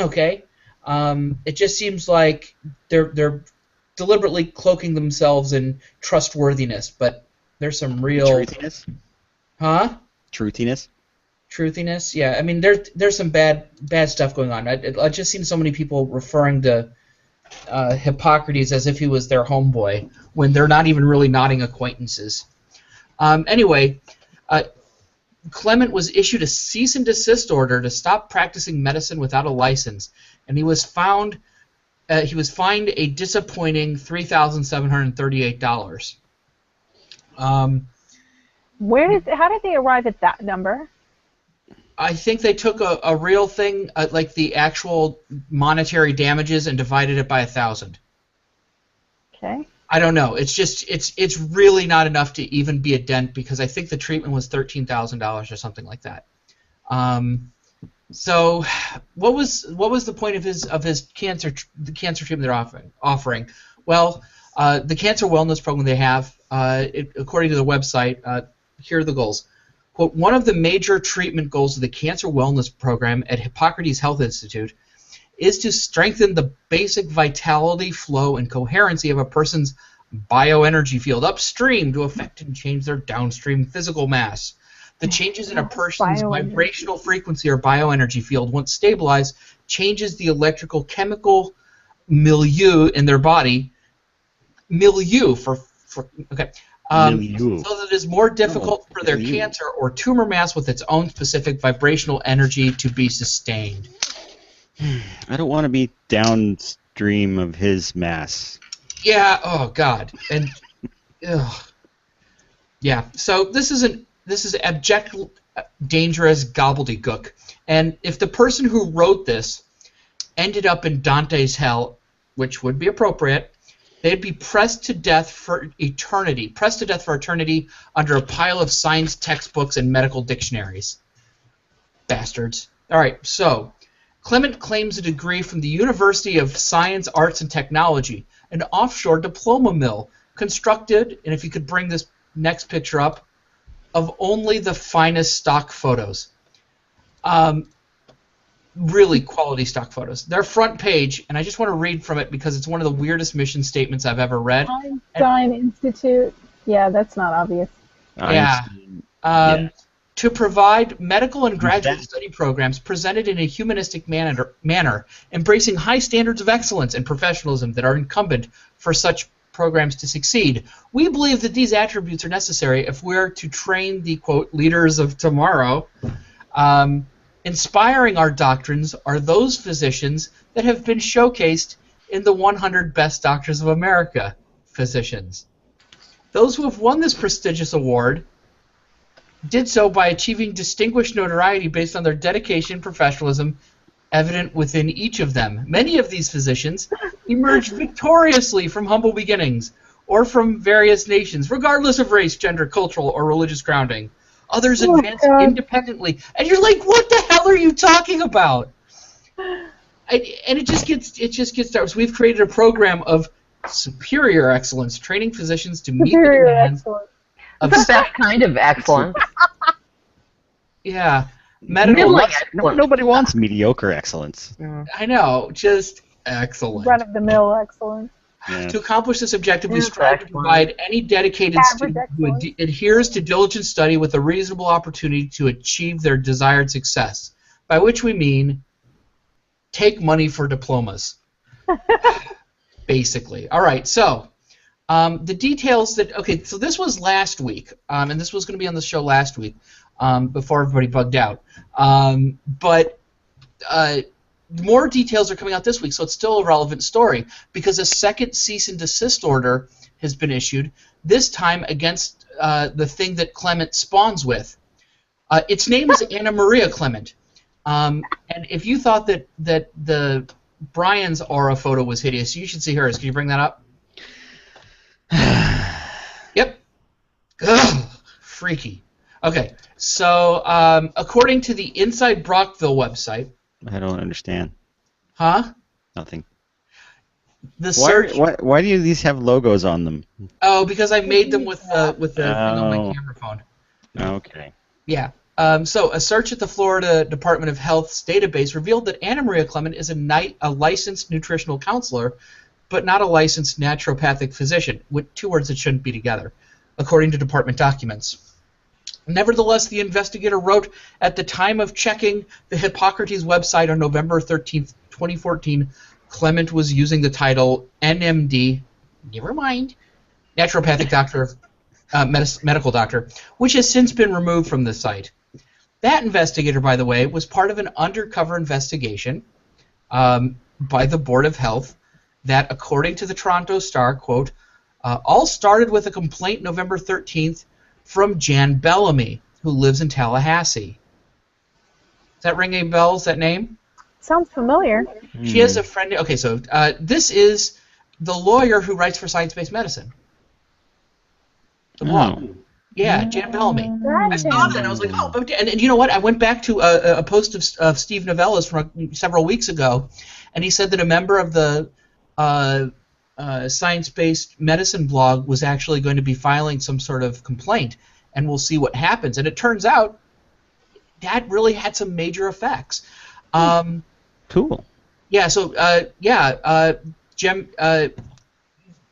Okay? It just seems like they're deliberately cloaking themselves in trustworthiness, but there's some real... Truthiness? Huh? Truthiness? Truthiness? Yeah, I mean, there's some bad stuff going on. I just seen so many people referring to Hippocrates as if he was their homeboy, when they're not even really nodding acquaintances. Anyway, Clement was issued a cease and desist order to stop practicing medicine without a license, and he was fined a disappointing $3,738. How did they arrive at that number? I think they took a real thing, like the actual monetary damages, and divided it by 1,000. Okay. I don't know. It's just it's really not enough to even be a dent, because I think the treatment was $13,000 or something like that. So what was the point of his cancer treatment they're offering? Well, the cancer wellness program they have, according to the website, here are the goals. Quote, one of the major treatment goals of the cancer wellness program at Hippocrates Health Institute is to strengthen the basic vitality, flow, and coherency of a person's bioenergy field upstream to affect and change their downstream physical mass. The changes in a person's vibrational frequency or bioenergy field, once stabilized, changes the electrical chemical milieu in their body. Milieu for okay. So that it is more difficult for their cancer or tumor mass with its own specific vibrational energy to be sustained. I don't want to be downstream of his mass. Yeah. Oh God. And yeah. So this is abject, dangerous gobbledygook. And if the person who wrote this ended up in Dante's hell, which would be appropriate, they'd be pressed to death for eternity. Pressed to death for eternity under a pile of science textbooks and medical dictionaries. Bastards. All right. So Clement claims a degree from the University of Science, Arts, and Technology, an offshore diploma mill constructed, and if you could bring this next picture up, of only the finest stock photos. Really quality stock photos. Their front page, and I just want to read from it because it's one of the weirdest mission statements I've ever read. Einstein Institute. Yeah, that's not obvious. Yeah. To provide medical and graduate study programs presented in a humanistic manner, embracing high standards of excellence and professionalism that are incumbent for such programs to succeed. We believe that these attributes are necessary if we're to train the, quote, leaders of tomorrow. Inspiring our doctrines are those physicians that have been showcased in the 100 Best Doctors of America physicians. Those who have won this prestigious award did so by achieving distinguished notoriety based on their dedication and professionalism evident within each of them. Many of these physicians emerged victoriously from humble beginnings or from various nations, regardless of race, gender, cultural, or religious grounding. Others Oh, advance God. independently. And you're like, what the hell are you talking about? And it just gets started. So we've created a program of superior excellence, training physicians to meet the Superior demands excellence. of It's the best kind of excellence. medical. Middling No, excellence. nobody wants mediocre excellence. I know, just excellent. Run-of-the-mill excellence. Yeah. To accomplish this objective, we Yes, strive to excellent. provide any dedicated Average student who excellence. adheres to diligent study with a reasonable opportunity to achieve their desired success, by which we mean take money for diplomas, basically. All right, so the details that, okay, so this was last week, and this was going to be on the show last week before everybody bugged out. But more details are coming out this week, so it's still a relevant story because a second cease and desist order has been issued, this time against the thing that Clement spawns with. Its name is Anna Maria Clement. And if you thought that the Brian's aura photo was hideous, you should see hers. Can you bring that up? Yep. Ugh, freaky. Okay, so according to the Inside Brockville website, I don't understand. huh? Nothing. The search. Why do these have logos on them? Oh, because I made them with the thing on my Oh. camera phone. Okay. Yeah. So a search at the Florida Department of Health's database revealed that Anna Maria Clement is a licensed nutritional counselor, but not a licensed naturopathic physician, with two words that shouldn't be together, according to department documents. Nevertheless, the investigator wrote, at the time of checking the Hippocrates website on November 13th, 2014, Clement was using the title NMD, never mind, naturopathic doctor, medical doctor, which has since been removed from the site. That investigator, by the way, was part of an undercover investigation by the Board of Health that, according to the Toronto Star, quote, all started with a complaint November 13th from Jan Bellamy, who lives in Tallahassee. Does that ring any bells, that name? Sounds familiar. She has a friend. Okay, so this is the lawyer who writes for Science-Based Medicine. The blog. Yeah, Jan Bellamy. I saw that and I was like, oh, and you know what? I went back to a post of Steve Novella's from several weeks ago, and he said that a member of the Science-Based Medicine blog was actually going to be filing some sort of complaint, and we'll see what happens. And it turns out that really had some major effects. Cool. Yeah, so, Jim,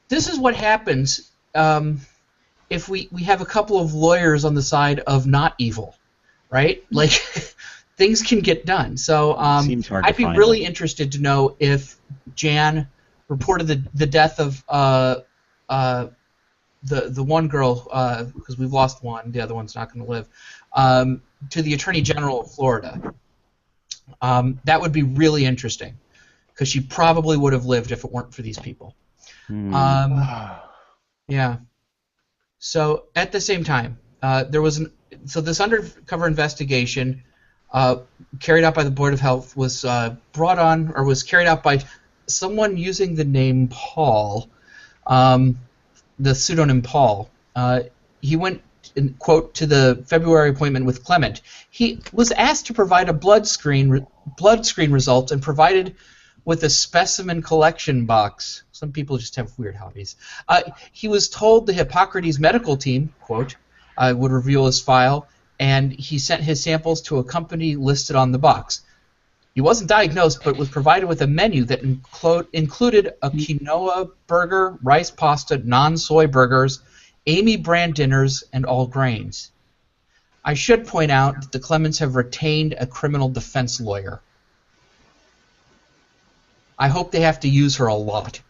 this is what happens if we have a couple of lawyers on the side of not evil, right? Like, things can get done. So Seems hard to I'd be find really them. interested to know if Jan reported the death of the one girl, because we've lost one, the other one's not going to live, to the Attorney General of Florida. That would be really interesting, because she probably would have lived if it weren't for these people. Yeah. So at the same time, there was this undercover investigation carried out by the Board of Health was brought on, or was carried out by someone using the name Paul, the pseudonym Paul. He went, quote, to the February appointment with Clement. He was asked to provide a blood screen results and provided with a specimen collection box. Some people just have weird hobbies. He was told the Hippocrates medical team, quote, would reveal his file, and he sent his samples to a company listed on the box. He wasn't diagnosed, but was provided with a menu that included a quinoa burger, rice pasta, non-soy burgers, Amy brand dinners, and all grains. I should point out that the Clements have retained a criminal defense lawyer. I hope they have to use her a lot.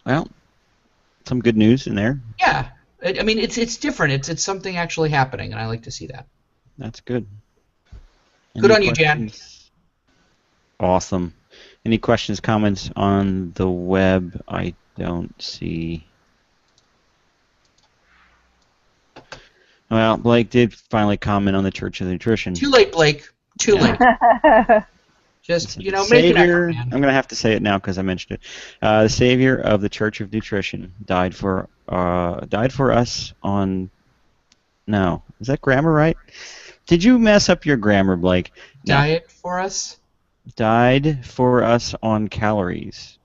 Well, some good news in there. Yeah, I mean it's different. It's something actually happening, and I like to see that. That's good. Good Any on you, Jan. questions? Awesome. Any questions, comments on the web? I don't see. Well, Blake did finally comment on the Church of Nutrition. Too late, Blake. Too late. Just, make it effort, Savior, man. I'm going to have to say it now because I mentioned it. The Savior of the Church of Nutrition died for us on... No. Is that grammar right? Did you mess up your grammar, Blake? No. Diet for us? Died for us on calories.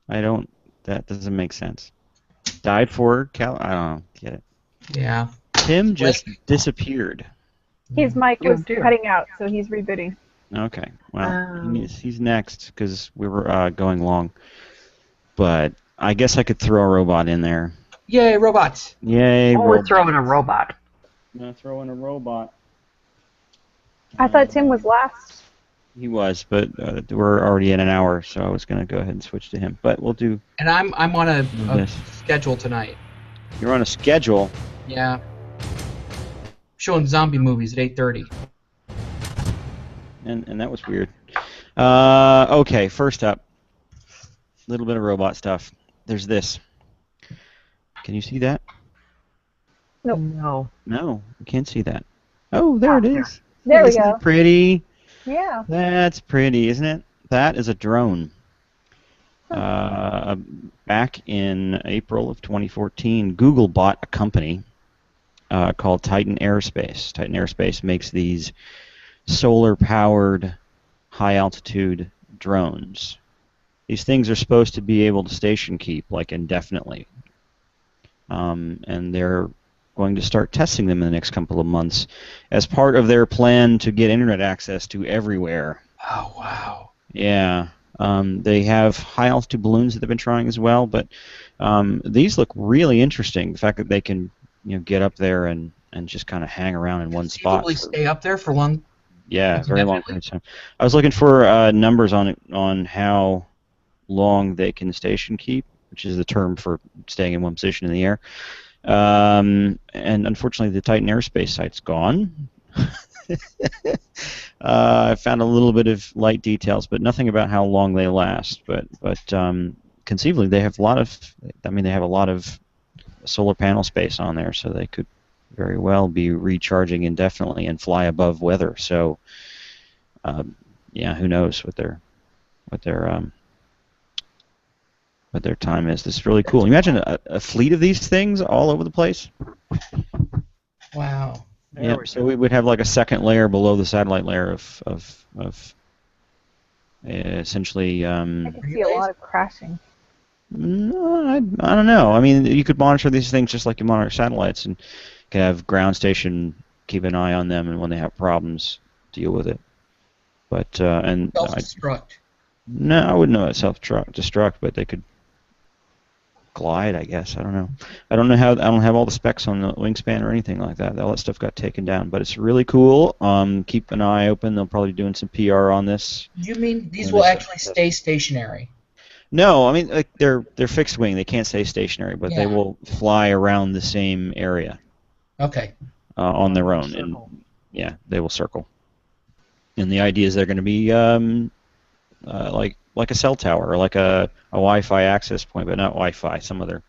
That doesn't make sense. Died for I don't get it. Yeah. Tim just disappeared. His mic Oh, was dear. cutting out, so he's rebooting. Okay, well, he's next because we were going long. But I guess I could throw a robot in there. Yay, robots! Yay, Oh, we're throwing a robot. I'm going to throw in a robot. I thought Tim was last. He was, but we're already in an hour, so I was going to go ahead and switch to him. But we'll do... And I'm on a Yes. schedule tonight. You're on a schedule. Yeah. Showing zombie movies at 8:30. And that was weird. Okay, first up, a little bit of robot stuff. There's this. Can you see that? Nope. No. No, you can't see that. Oh, there it is. There we Isn't go. it pretty? Yeah. That's pretty, isn't it? That is a drone. Back in April of 2014, Google bought a company called Titan Aerospace. Titan Aerospace makes these solar-powered, high-altitude drones. These things are supposed to be able to station keep, like, indefinitely. And they're going to start testing them in the next couple of months as part of their plan to get internet access to everywhere. Oh, wow. Yeah. They have high-altitude balloons that they've been trying as well, but these look really interesting. The fact that they can get up there and just kind of hang around in one spot. Conceivably stay up there for long? Yeah, very long period of time. I was looking for numbers on how long they can station keep, which is the term for staying in one position in the air. And unfortunately, the Titan Aerospace site's gone. I found a little bit of light details, but nothing about how long they last. But conceivably, they have a lot of solar panel space on there, so they could very well be recharging indefinitely and fly above weather. So, yeah, who knows what their time is. This is really cool. Imagine a fleet of these things all over the place. Wow. Yeah, so we would have like a second layer below the satellite layer of essentially. I can see a lot of crashing. No, I don't know. I mean, you could monitor these things just like you monitor satellites, and could have ground station keep an eye on them, and when they have problems, deal with it. But Self-destruct. No, I wouldn't know about self-destruct, but they could glide, I guess. I don't know. I don't have all the specs on the wingspan or anything like that. All that stuff got taken down, but it's really cool. Keep an eye open. They'll probably be doing some PR on this. You mean these will actually stay stationary? No, I mean like they're fixed wing. They can't stay stationary, but they will fly around the same area. Okay. On their own, and yeah, they will circle. And the idea is they're going to be like a cell tower or like a Wi-Fi access point, but not Wi-Fi. Some other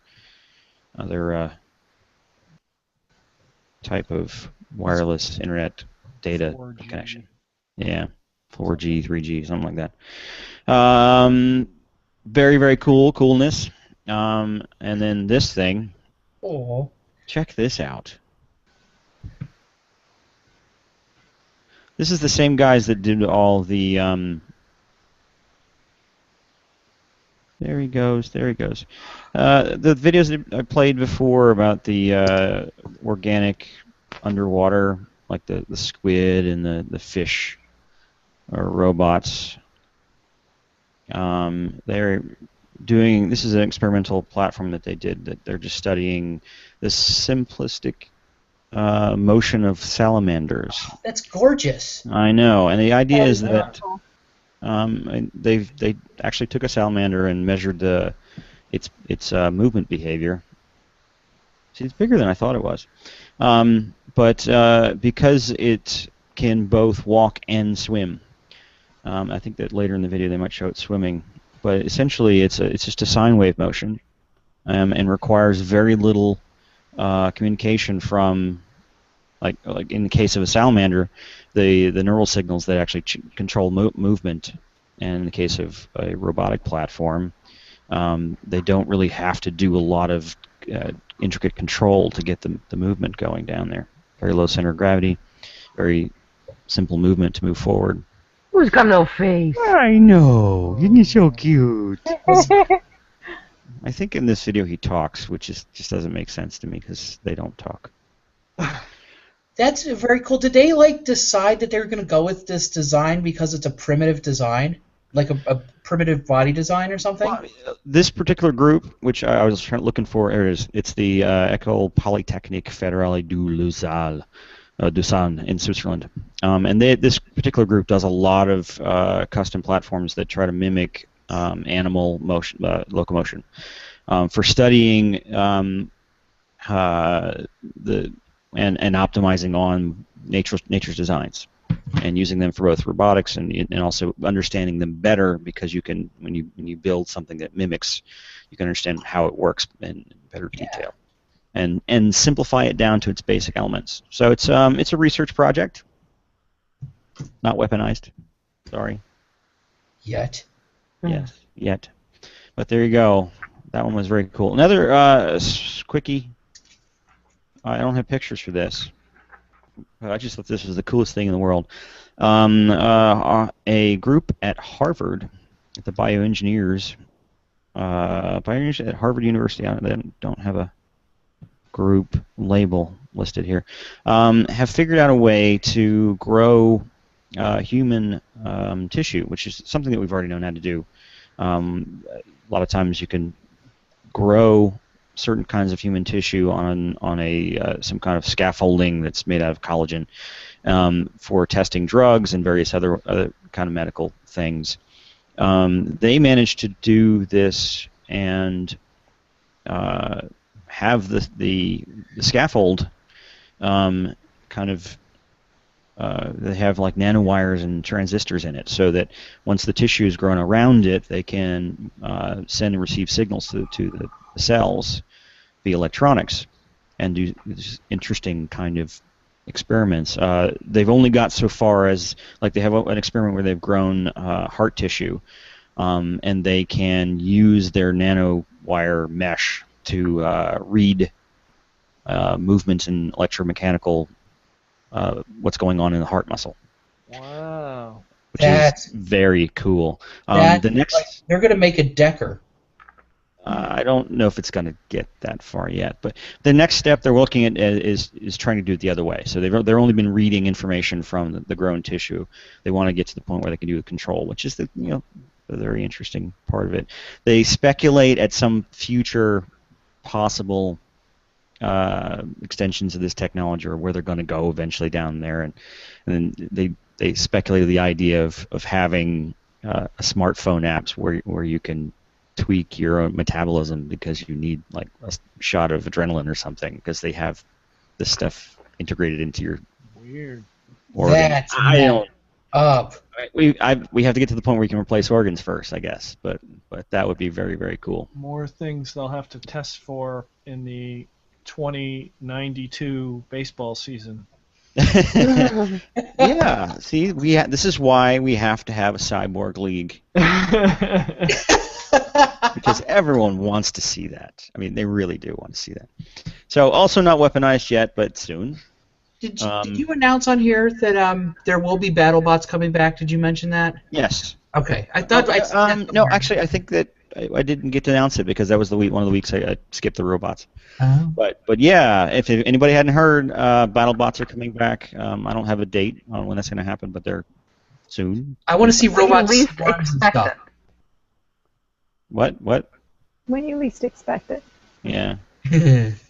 type of wireless internet data 4G. connection. Yeah, 4G, 3G, something like that. Very, very coolness. And then this thing. Oh. Check this out. This is the same guys that did all the. There he goes. The videos that I played before about the organic underwater, like the squid and the fish robots. They're doing. This is an experimental platform that they did. That they're just studying the simplistic motion of salamanders. That's gorgeous. I know, and the idea is that Cool. they actually took a salamander and measured its movement behavior. See, it's bigger than I thought it was, but because it can both walk and swim, I think that later in the video they might show it swimming. But essentially, it's just a sine wave motion, and requires very little communication from like in the case of a salamander, the neural signals that actually control movement. And in the case of a robotic platform, they don't really have to do a lot of intricate control to get the movement going down there. Very low center of gravity, very simple movement to move forward. Who's got no face? I know, isn't he so cute? I think in this video he talks, which just doesn't make sense to me because they don't talk. That's very cool. Did they like decide that they were going to go with this design because it's a primitive design, like a primitive body design or something? Well, this particular group, which I was looking for, it's the École Polytechnique Fédérale du Lausanne in Switzerland, and this particular group does a lot of custom platforms that try to mimic animal motion, locomotion, for studying and optimizing on nature's designs, and using them for both robotics and also understanding them better, because you can, when you build something that mimics, you can understand how it works in better detail, and simplify it down to its basic elements. So it's a research project, not weaponized. Sorry. Yet. Yes, yet. But there you go. That one was very cool. Another quickie. I don't have pictures for this. I just thought this was the coolest thing in the world. A group at Harvard, at the bioengineers at Harvard University, they don't have a group label listed here, have figured out a way to grow human tissue, which is something that we've already known how to do. A lot of times you can grow certain kinds of human tissue on some kind of scaffolding that's made out of collagen, for testing drugs and various other kind of medical things. They managed to do this and have the scaffold kind of they have like nanowires and transistors in it, so that once the tissue is grown around it, they can send and receive signals to the cells via electronics, and do this interesting kind of experiments. They've only got so far as, like, they have an experiment where they've grown heart tissue, and they can use their nanowire mesh to read movements in electromechanical, what's going on in the heart muscle. Wow. Which is very cool. The next, like, they're going to make a Decker. I don't know if it's going to get that far yet, but the next step they're looking at is trying to do it the other way. So they've only been reading information from the grown tissue. They want to get to the point where they can do the control, which is the very interesting part of it. They speculate at some future possible extensions of this technology, or where they're going to go eventually down there, and then they speculated the idea of having a smartphone apps where you can tweak your own metabolism because you need like a shot of adrenaline or something, because they have this stuff integrated into your organ. That's up. We have to get to the point where you can replace organs first, I guess, but that would be very, very cool. More things they'll have to test for in the 2092 baseball season. Yeah, see, this is why we have to have a cyborg league. Because everyone wants to see that. I mean, they really do want to see that. So, also not weaponized yet, but soon. Did you announce on here that there will be BattleBots coming back? Did you mention that? Yes. Okay. I thought no, actually, I think that I didn't get to announce it because that was one of the weeks I skipped the robots. Oh. But yeah, if anybody hadn't heard, BattleBots are coming back. I don't have a date on when that's going to happen, but they're soon. I want to see robots. When you least expect it. What? When you least expect it. Yeah.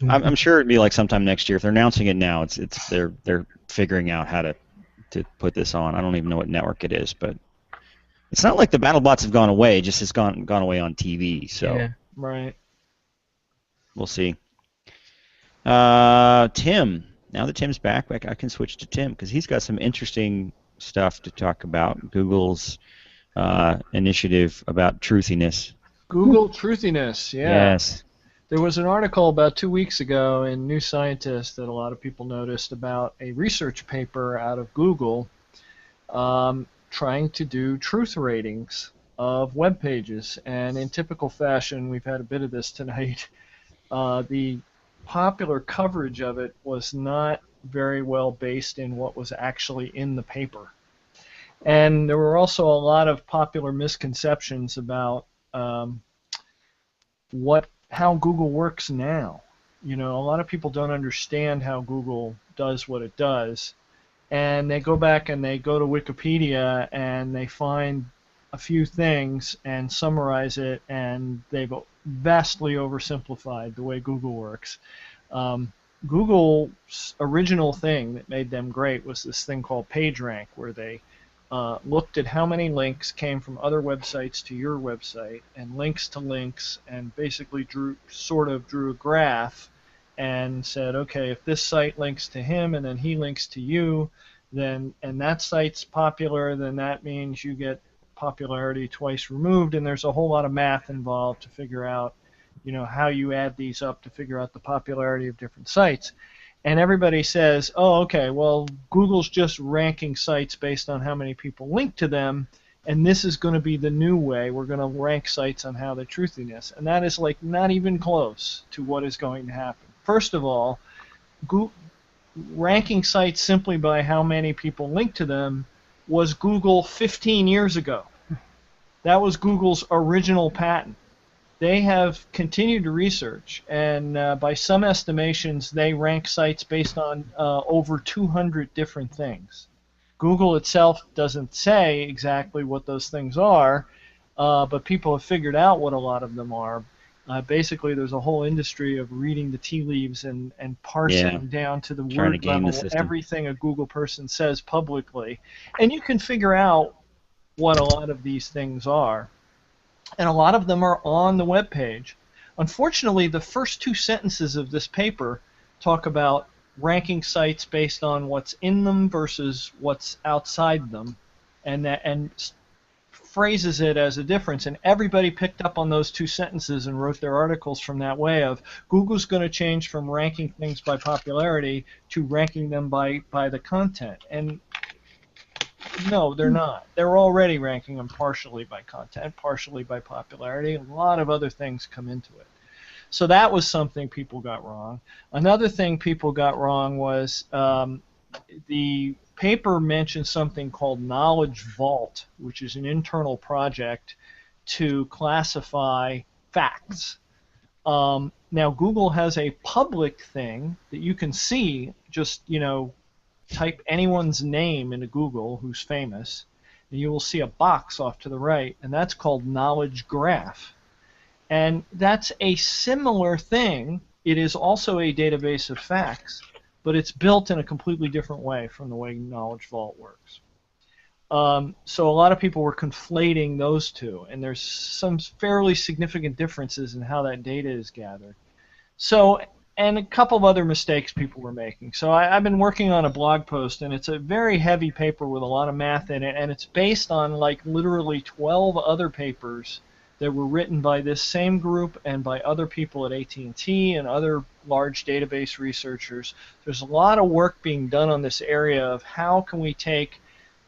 I'm sure it'd be like sometime next year. If they're announcing it now, they're figuring out how to put this on. I don't even know what network it is, but it's not like the BattleBots have gone away. Just it's gone away on TV. So Yeah. Right. We'll see. Tim. Now that Tim's back, I can switch to Tim because he's got some interesting stuff to talk about. Google's initiative about truthiness. Google truthiness, yeah. Yes. There was an article about 2 weeks ago in New Scientist that a lot of people noticed about a research paper out of Google trying to do truth ratings of web pages. And in typical fashion, we've had a bit of this tonight, the popular coverage of it was not very well based in what was actually in the paper. And there were also a lot of popular misconceptions about how Google works now. You know, a lot of people don't understand how Google does what it does, and they go back and they go to Wikipedia and they find a few things and summarize it, and they've vastly oversimplified the way Google works. Google's original thing that made them great was this thing called PageRank, where they looked at how many links came from other websites to your website, and links to links, and basically drew a graph and said, okay, if this site links to him and then he links to you, then and that site's popular, then that means you get popularity twice removed, and there's a whole lot of math involved to figure out, you know, how you add these up to figure out the popularity of different sites. And everybody says, oh, okay, well, Google's just ranking sites based on how many people link to them, and this is going to be the new way. We're going to rank sites on how the truthiness. And that is like not even close to what is going to happen. First of all, ranking sites simply by how many people link to them was Google 15 years ago. That was Google's original patent. They have continued to research, and by some estimations, they rank sites based on over 200 different things. Google itself doesn't say exactly what those things are, but people have figured out what a lot of them are. Basically, there's a whole industry of reading the tea leaves and parsing down to the word level everything a Google person says publicly. And you can figure out what a lot of these things are. And a lot of them are on the web page. Unfortunately, the first two sentences of this paper talk about ranking sites based on what's in them versus what's outside them, and phrases it as a difference. And everybody picked up on those two sentences and wrote their articles from that way of Google's going to change from ranking things by popularity to ranking them by the content. And no, they're not. They're already ranking them partially by content, partially by popularity. A lot of other things come into it. So that was something people got wrong. Another thing people got wrong was the paper mentioned something called Knowledge Vault, which is an internal project to classify facts. Now, Google has a public thing that you can see, just, you know, type anyone's name into Google who's famous, and you will see a box off to the right, and that's called Knowledge Graph. And that's a similar thing. It is also a database of facts, but it's built in a completely different way from the way Knowledge Vault works. So a lot of people were conflating those two, and there's some fairly significant differences in how that data is gathered. So, and a couple of other mistakes people were making. So I've been working on a blog post, and it's a very heavy paper with a lot of math in it, and it's based on like literally 12 other papers that were written by this same group and by other people at AT&T and other large database researchers. There's a lot of work being done on this area of how can we take,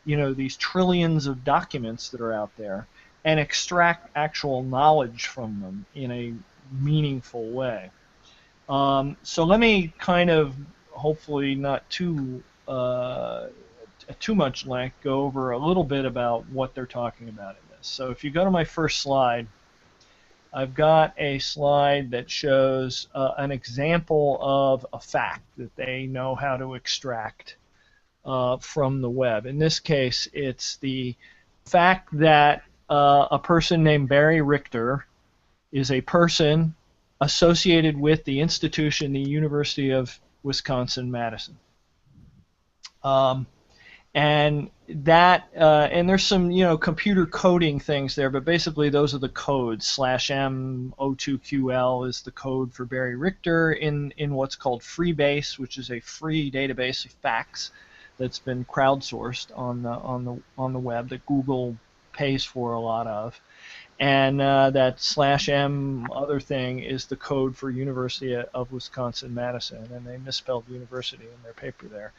you know, these trillions of documents that are out there and extract actual knowledge from them in a meaningful way. So let me kind of, hopefully not too much length, go over a little bit about what they're talking about in this. So if you go to my first slide, I've got a slide that shows an example of a fact that they know how to extract from the web. In this case, it's the fact that a person named Barry Richter is a person associated with the institution, the University of Wisconsin-Madison. And that, and there's some, you know, computer coding things there, but basically those are the codes. /M02QL is the code for Barry Richter in what's called Freebase, which is a free database of facts that's been crowdsourced on the web that Google pays for a lot of. And that /M other thing is the code for University of Wisconsin-Madison, and they misspelled university in their paper there.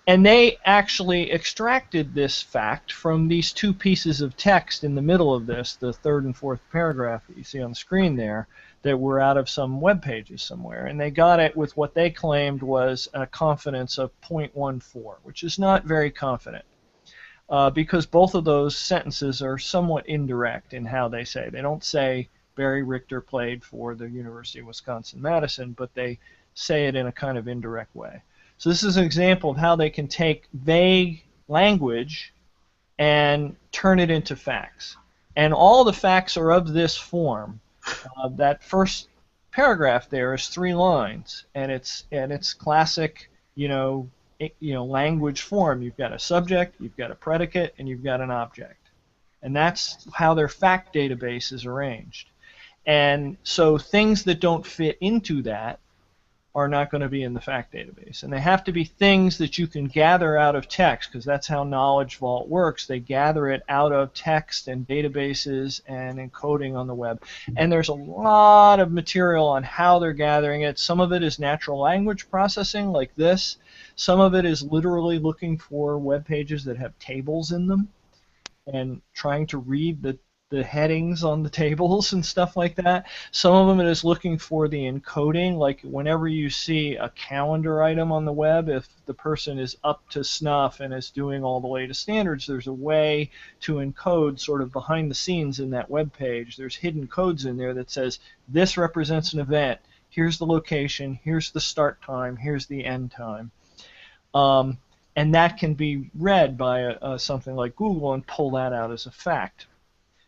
And they actually extracted this fact from these two pieces of text in the middle of this, the third and fourth paragraph that you see on the screen there, that were out of some web pages somewhere. And they got it with what they claimed was a confidence of 0.14, which is not very confident. Because both of those sentences are somewhat indirect in how they say. They don't say Barry Richter played for the University of Wisconsin-Madison, but they say it in a kind of indirect way. So this is an example of how they can take vague language and turn it into facts. And all the facts are of this form. That first paragraph there is 3 lines, and it's classic, language form. You've got a subject, you've got a predicate, and you've got an object. And that's how their fact database is arranged. And so things that don't fit into that are not going to be in the fact database. And they have to be things that you can gather out of text, because that's how Knowledge Vault works. They gather it out of text and databases and encoding on the web. And there's a lot of material on how they're gathering it. Some of it is natural language processing, like this. Some of it is literally looking for web pages that have tables in them and trying to read the headings on the tables and stuff like that. Some of them it is looking for the encoding, like whenever you see a calendar item on the web, if the person is up to snuff and is doing all the latest standards, there's a way to encode sort of behind the scenes in that web page. There's hidden codes in there that says this represents an event, here's the location, here's the start time, here's the end time. And that can be read by something like Google and pull that out as a fact.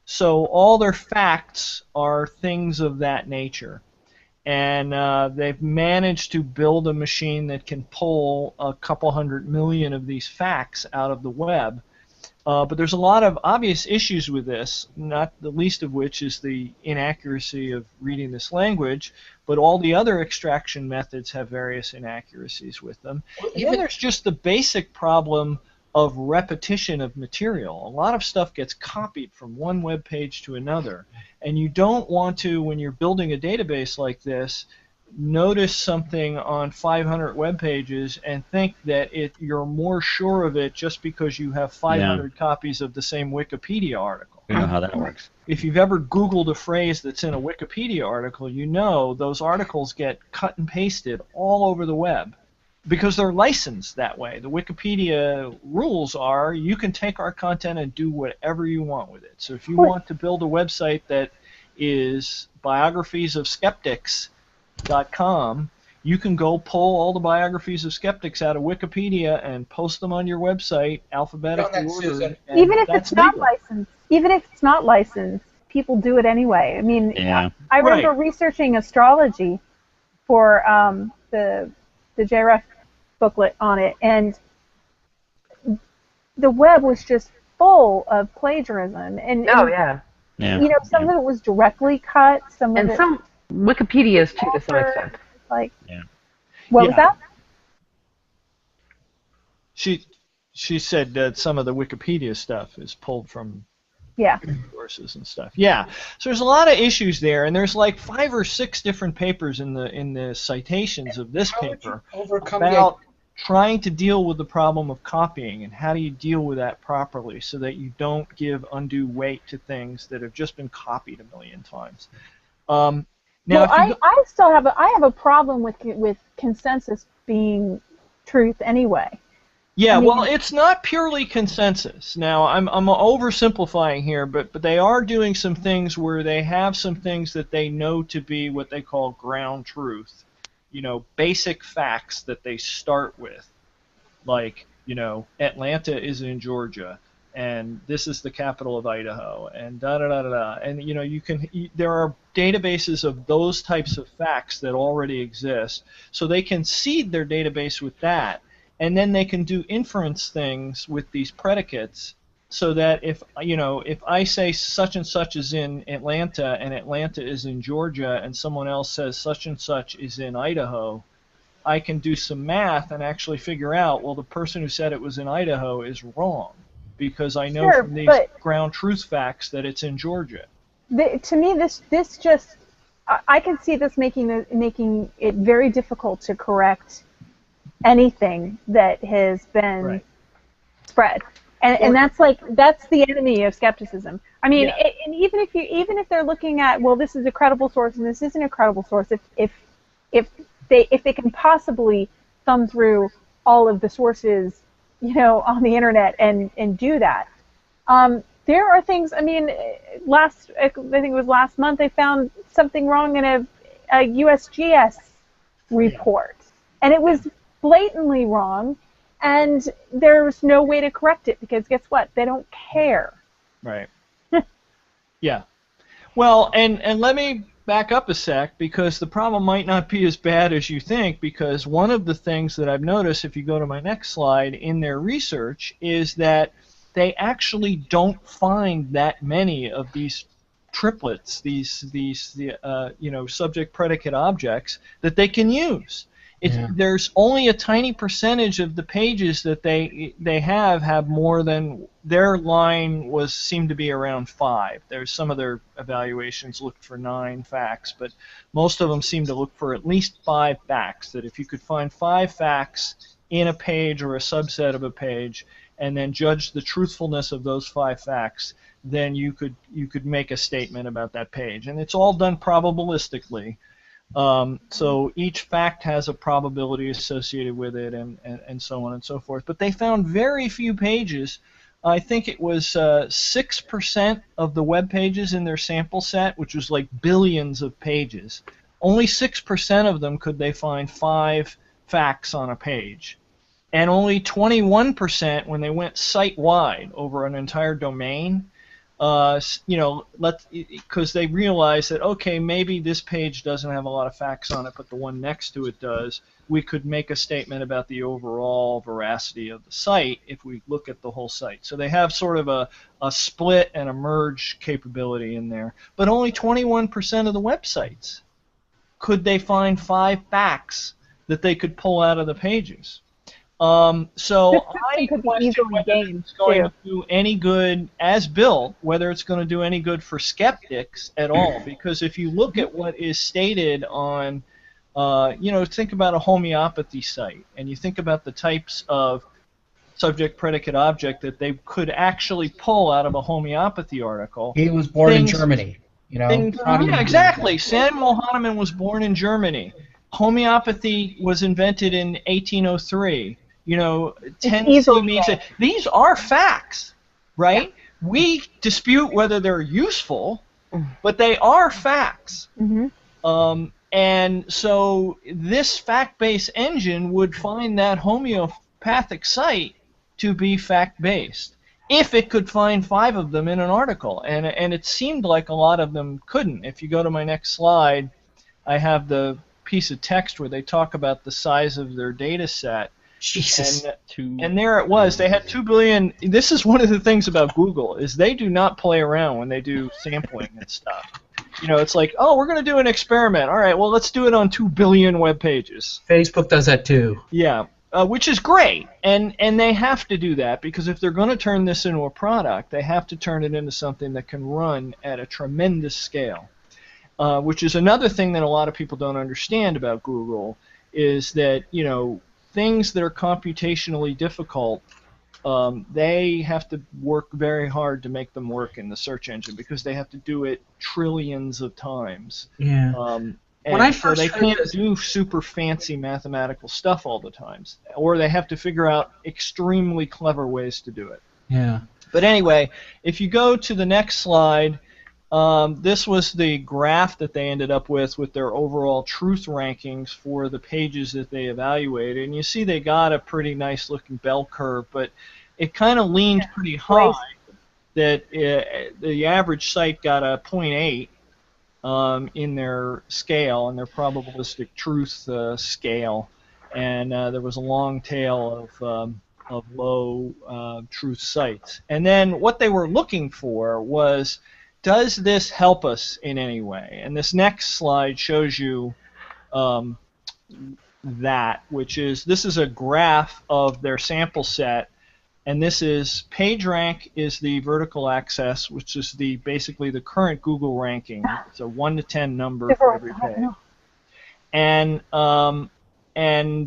So all their facts are things of that nature. And they've managed to build a machine that can pull a couple 100 million of these facts out of the web. But there's a lot of obvious issues with this, not the least of which is the inaccuracy of reading this language, but all the other extraction methods have various inaccuracies with them. And then there's just the basic problem of repetition of material. A lot of stuff gets copied from one web page to another, and you don't want to, when you're building a database like this, notice something on 500 web pages and think that you're more sure of it just because you have 500 copies of the same Wikipedia article. We know how that works. If you've ever Googled a phrase that's in a Wikipedia article, you know those articles get cut and pasted all over the web, because they're licensed that way. The Wikipedia rules are you can take our content and do whatever you want with it. So if you want to build a website that is biographies of skeptics.com, you can go pull all the biographies of skeptics out of Wikipedia and post them on your website alphabetically ordered. Even if it's not licensed, people do it anyway. I mean, I remember researching astrology for the JRF booklet on it, and the web was just full of plagiarism. And some of it was directly cut. Some Wikipedia's too, to some extent. What was that? She said that some of the Wikipedia stuff is pulled from sources and stuff. Yeah, so there's a lot of issues there, and there's like 5 or 6 different papers in the citations of this paper about trying to deal with the problem of copying, and how do you deal with that properly so that you don't give undue weight to things that have just been copied a million times. Now, I have a problem with consensus being truth anyway. Yeah, well, it's not purely consensus. Now, I'm oversimplifying here, but they are doing some things where they have some things that they know to be what they call ground truth. Basic facts that they start with, like, Atlanta is in Georgia, and this is the capital of Idaho, and da-da-da-da-da. And, there are databases of those types of facts that already exist, so they can seed their database with that. And then they can do inference things with these predicates, so that if I say such and such is in Atlanta and Atlanta is in Georgia, and someone else says such and such is in Idaho, I can do some math and actually figure out, well, the person who said it was in Idaho is wrong, because I know Sure, from these but ground truth facts that it's in Georgia. to me, this just I can see this making it very difficult to correct anything that has been Right. spread, and that's the enemy of skepticism. I mean, Yeah. and even if they're looking at, well, this is a credible source and this isn't a credible source, if they can possibly thumb through all of the sources, on the internet and do that. There are things. I mean, I think it was last month, they found something wrong in a USGS report, and it was blatantly wrong, and there's no way to correct it because guess what? They don't care. Right. Yeah. Well, and let me back up a sec, because the problem might not be as bad as you think, because one of the things that I've noticed, if you go to my next slide, in their research is that they actually don't find that many of these triplets, these subject, predicate, objects that they can use. There's only a tiny percentage of the pages that they have more than, their line seemed to be around 5. There's some of their evaluations looked for 9 facts, but most of them seem to look for at least 5 facts. That if you could find 5 facts in a page or a subset of a page, and then judge the truthfulness of those 5 facts, then you could make a statement about that page. And it's all done probabilistically. So each fact has a probability associated with it, and so on and so forth. But they found very few pages. I think it was 6% of the web pages in their sample set, which was like billions of pages. Only 6% of them could they find 5 facts on a page. And only 21% when they went site-wide over an entire domain, because they realized that, okay, maybe this page doesn't have a lot of facts on it, but the one next to it does. We could make a statement about the overall veracity of the site if we look at the whole site. So they have sort of a split and a merge capability in there. But only 21% of the websites could they find 5 facts that they could pull out of the pages. So I question whether it's going to do any good as built, whether it's going to do any good for skeptics at all. Because if you look at what is stated on, think about a homeopathy site, and you think about the types of subject, predicate, object that they could actually pull out of a homeopathy article. He was born in Germany. Yeah, exactly. Samuel Hahnemann was born in Germany. Homeopathy was invented in 1803. 10 means these are facts, right? Yeah. We dispute whether they're useful, but they are facts. Mm-hmm. And so this fact-based engine would find that homeopathic site to be fact-based if it could find 5 of them in an article, and it seemed like a lot of them couldn't. If you go to my next slide, I have the piece of text where they talk about the size of their data set. Jesus. And there it was. They had 2 billion. This is one of the things about Google, is they do not play around when they do sampling and stuff. It's like, oh, we're going to do an experiment. All right, well, let's do it on 2 billion web pages. Facebook does that too. Yeah, which is great. And they have to do that, because if they're going to turn this into a product, they have to turn it into something that can run at a tremendous scale. Which is another thing that a lot of people don't understand about Google, is that, things that are computationally difficult, they have to work very hard to make them work in the search engine, because they have to do it trillions of times. Yeah. So they can't do super fancy mathematical stuff all the times, or they have to figure out extremely clever ways to do it. Yeah. But anyway, if you go to the next slide, this was the graph that they ended up with their overall truth rankings for the pages that they evaluated. And you see they got a pretty nice looking bell curve, but it kind of leaned pretty high, that the average site got a 0.8 in their scale, in their probabilistic truth scale. And there was a long tail of low truth sites. And then what they were looking for was, does this help us in any way? And this next slide shows you that, which is, this is a graph of their sample set And this is PageRank is the vertical axis, which is basically the current Google ranking. It's a 1 to 10 number for every page. And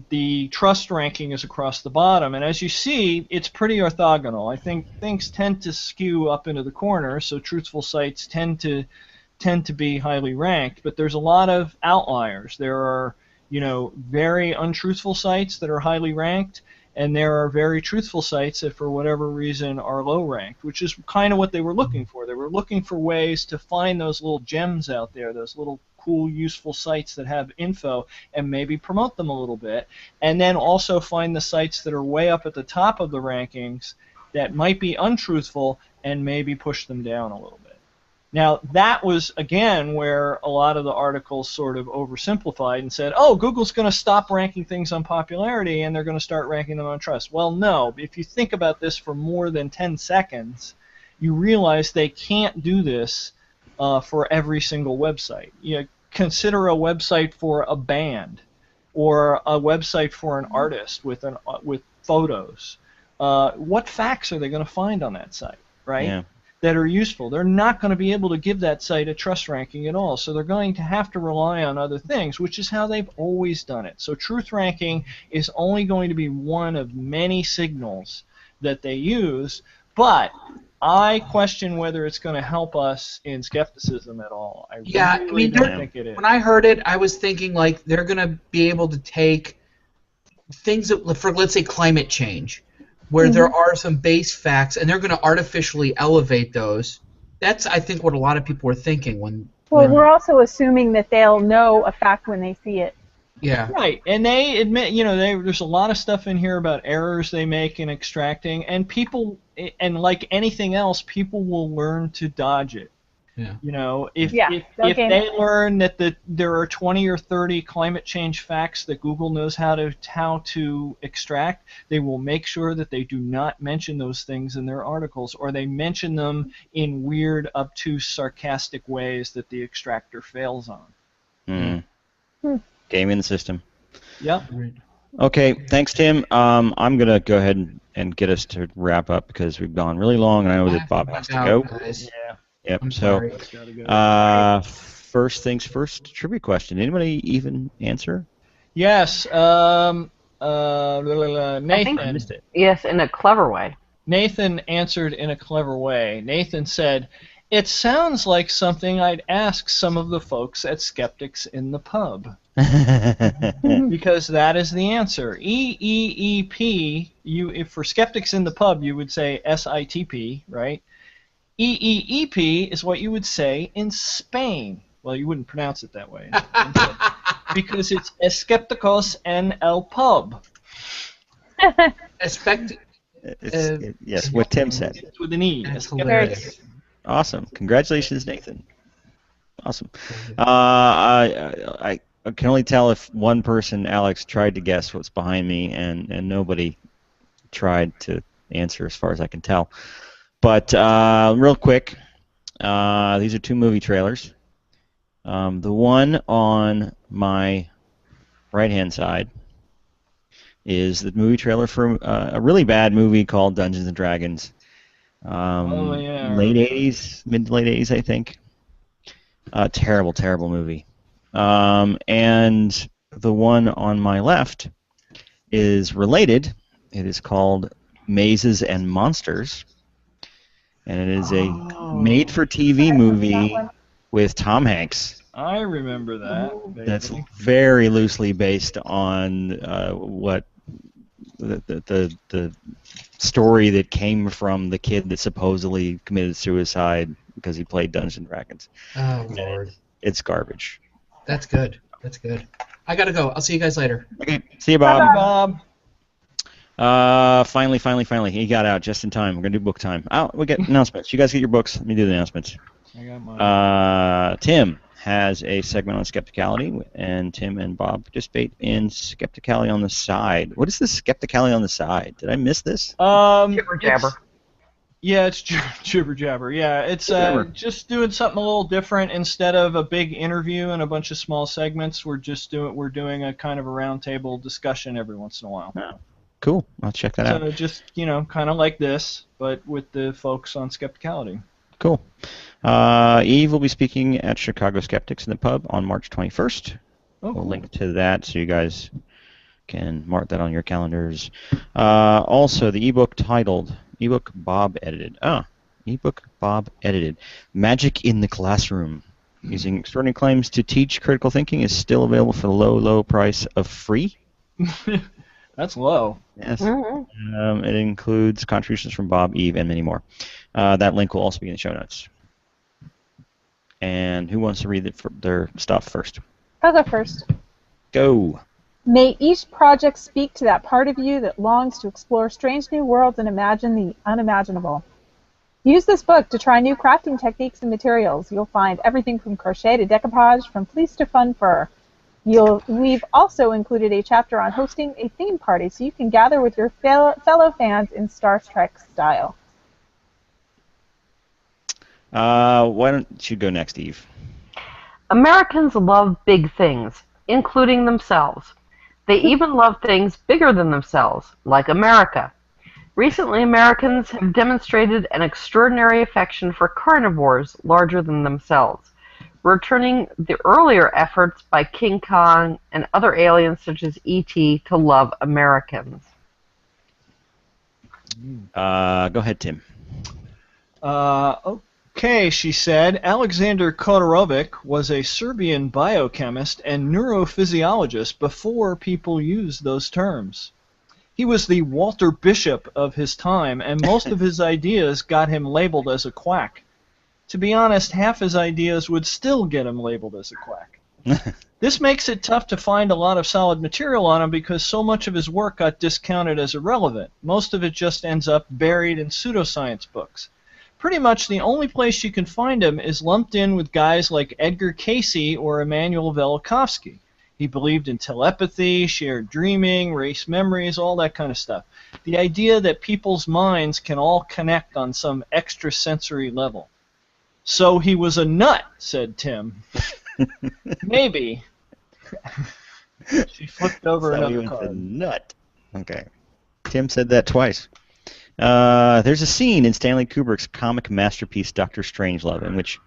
the trust ranking is across the bottom. And as you see, it's pretty orthogonal. I think things tend to skew up into the corner, so truthful sites tend to be highly ranked, but there's a lot of outliers. There are, very untruthful sites that are highly ranked, and there are very truthful sites that for whatever reason are low ranked, which is kind of what they were looking for. They were looking for ways to find those little gems out there, those little cool, useful sites that have info, and maybe promote them a little bit, and then also find the sites that are way up at the top of the rankings that might be untruthful and maybe push them down a little bit. Now, that was, again, where a lot of the articles sort of oversimplified and said, oh, Google's going to stop ranking things on popularity and they're going to start ranking them on trust. Well, no. If you think about this for more than 10 seconds, you realize they can't do this for every single website. Consider a website for a band or a website for an artist with photos. What facts are they going to find on that site, right? Yeah. That are useful. They're not going to be able to give that site a trust ranking at all, so they're going to have to rely on other things, which is how they've always done it. So truth ranking is only going to be one of many signals that they use, but I question whether it's going to help us in skepticism at all. I really don't think it is. When I heard it, I was thinking like they're going to be able to take things for, let's say, climate change, where there are some base facts, and they're going to artificially elevate those. That's, I think, what a lot of people are thinking when. Well, we're also assuming that they'll know a fact when they see it. Yeah. Right, and they admit, there's a lot of stuff in here about errors they make in extracting, and people, and like anything else, people will learn to dodge it. Yeah. If they learn that there are 20 or 30 climate change facts that Google knows how to extract, they will make sure that they do not mention those things in their articles, or they mention them in weird, obtuse, sarcastic ways that the extractor fails on. Gaming the system. Yep. Okay, thanks, Tim. I'm going to go ahead and get us to wrap up because we've gone really long, and I know that Bob has to go. Guys. Yeah. Yep. I'm So, sorry. first things first, trivia question. Anybody even answer? Yes. Nathan. I missed it. Yes, in a clever way. Nathan answered in a clever way. Nathan said, "It sounds like something I'd ask some of the folks at Skeptics in the pub." Because that is the answer. EEEP, if for Skeptics in the pub, you would say SITP, right? EEEP is what you would say in Spain. Well, you wouldn't pronounce it that way. Because it's Skepticos en el pub. Yes, what Tim said. It's with an E. That's Skepticos. hilarious. Awesome. Congratulations, Nathan. Awesome. I can only tell if one person, Alex, tried to guess what's behind me, and nobody tried to answer as far as I can tell. But real quick, these are two movie trailers. The one on my right-hand side is the movie trailer for a really bad movie called Dungeons & Dragons. Late 80s, mid to late 80s, I think. Terrible, terrible movie. And the one on my left is related. It is called Mazes and Monsters. And it is a made-for-TV movie with Tom Hanks. I remember that. That's very loosely based on what the story that came from the kid that supposedly committed suicide because he played Dungeons & Dragons. Oh, Lord. It's garbage. That's good. That's good. I gotta go. I'll see you guys later. Okay. See you, Bob. Bye, Bob. Finally. He got out just in time. We're going to do book time. Oh, we get announcements. You guys get your books. Let me do the announcements. I got mine. Tim has a segment on skepticality, and Tim and Bob participate in skepticality on the side. What is this skepticality on the side? Did I miss this? Jibber jabber. It's jibber jabber. Yeah, it's just doing something a little different. Instead of a big interview and a bunch of small segments, we're doing a kind of a roundtable discussion every once in a while. Oh, Cool. I'll check that out. So just, kind of like this, but with the folks on skepticality. Cool. Eve will be speaking at Chicago Skeptics in the Pub on March 21st. Oh, We'll cool. link to that so you guys can mark that on your calendars. Also, the ebook titled, ebook Bob edited. Ebook Bob edited. Magic in the Classroom. Using extraordinary claims to teach critical thinking is still available for the low, low price of free. That's low. Yes. Mhm. It includes contributions from Bob, Eve, and many more. That link will also be in the show notes. And who wants to read their stuff first? I'll go first. Go. May each project speak to that part of you that longs to explore strange new worlds and imagine the unimaginable. Use this book to try new crafting techniques and materials. You'll find everything from crochet to decoupage, from fleece to fun fur. We've also included a chapter on hosting a theme party so you can gather with your fellow fans in Star Trek style. Why don't you go next, Eve? Americans love big things, including themselves. They even love things bigger than themselves, like America. Recently, Americans have demonstrated an extraordinary affection for carnivores larger than themselves, returning the earlier efforts by King Kong and other aliens such as E.T. to love Americans. Go ahead, Tim. Okay, she said, Alexander Kodorovic was a Serbian biochemist and neurophysiologist before people used those terms. He was the Walter Bishop of his time, and most of his ideas got him labeled as a quack. To be honest, half his ideas would still get him labeled as a quack. This makes it tough to find a lot of solid material on him because so much of his work got discounted as irrelevant. Most of it just ends up buried in pseudoscience books. Pretty much the only place you can find him is lumped in with guys like Edgar Cayce or Immanuel Velikovsky. He believed in telepathy, shared dreaming, race memories, all that kind of stuff. The idea that people's minds can all connect on some extrasensory level. So he was a nut, said Tim. Maybe. She flipped over So he another was a card. nut. Okay. Tim said that twice. There's a scene in Stanley Kubrick's comic masterpiece Dr. Strangelove in which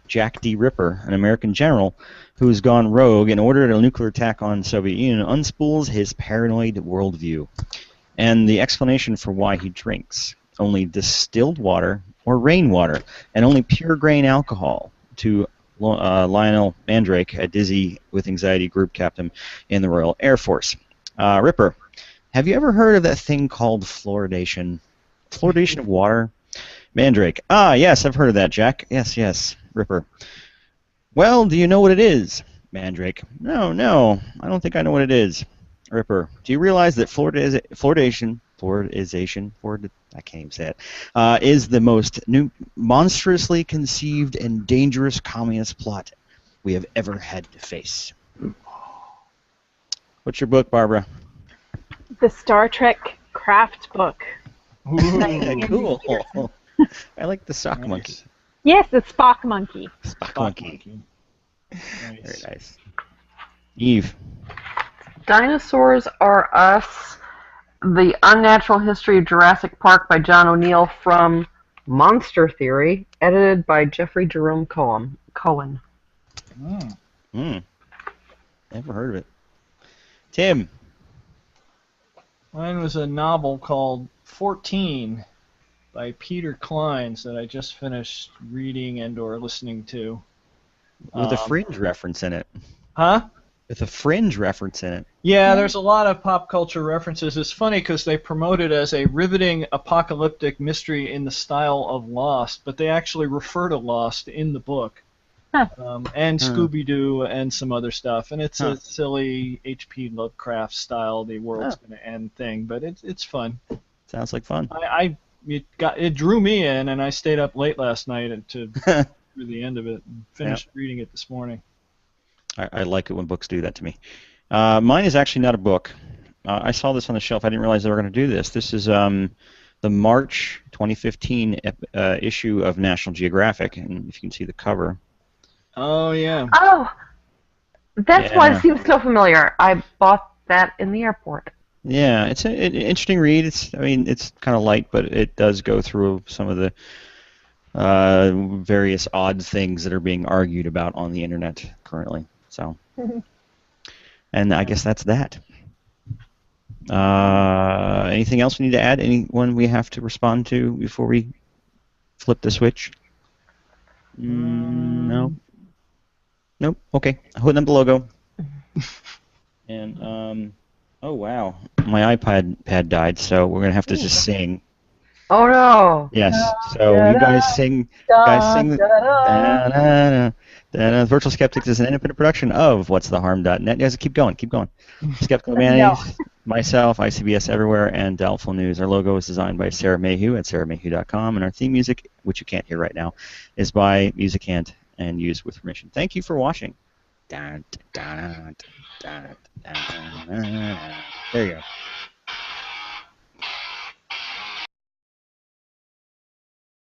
Jack D. Ripper, an American general who has gone rogue and ordered a nuclear attack on the Soviet Union, unspools his paranoid worldview and the explanation for why he drinks only distilled water or rainwater and only pure grain alcohol to Lionel Mandrake, a dizzy with anxiety group captain in the Royal Air Force. Ripper, have you ever heard of that thing called fluoridation? Fluoridation of water? Mandrake, yes, I've heard of that, Jack. Yes, Ripper. Well, do you know what it is? Mandrake, no, I don't think I know what it is. Ripper, do you realize that fluoridation, I can't even say it, is the most monstrously conceived and dangerous communist plot we have ever had to face? What's your book, Barbara? The Star Trek craft book. Cool. I like the sock monkey. Yes, the Spock monkey. Spock monkey. Nice. Very nice. Eve. Dinosaurs Are Us, The Unnatural History of Jurassic Park by John O'Neill from Monster Theory, edited by Jeffrey Jerome Cohen. Never heard of it. Tim. Mine was a novel called 14 by Peter Clines that I just finished reading and or listening to. With a fringe reference in it. Huh? With a fringe reference in it. Yeah, there's a lot of pop culture references. It's funny because they promote it as a riveting apocalyptic mystery in the style of Lost, but they actually refer to Lost in the book. And Scooby-Doo and some other stuff. And it's a silly H.P. Lovecraft style, the world's going to end thing, but it's fun. Sounds like fun. It drew me in, and I stayed up late last night to through the end of it and finished reading it this morning. I like it when books do that to me. Mine is actually not a book. I saw this on the shelf. I didn't realize they were going to do this. This is the March 2015 issue of National Geographic, and if you can see the cover. Oh, yeah. Oh, that's why it seems so familiar. I bought that in the airport. Yeah, it's an interesting read. I mean, it's kind of light, but it does go through some of the various odd things that are being argued about on the internet currently. So, and I guess that's that. Anything else we need to add? Anyone we have to respond to before we flip the switch? No. Nope. Okay. Holding up the logo. And oh wow, my iPad pad died, so we're gonna have to just sing. Oh no! Yes. So you guys sing. Da-da-da. Virtual Skeptics is an independent production of what'stheharm.net. You guys keep going. Skeptical Humanities, myself, ICBS Everywhere, and Doubtful News. Our logo is designed by Sarah Mayhew at sarahmayhew.com, and our theme music, which you can't hear right now, is by Musicant and used with permission. Thank you for watching. There you go.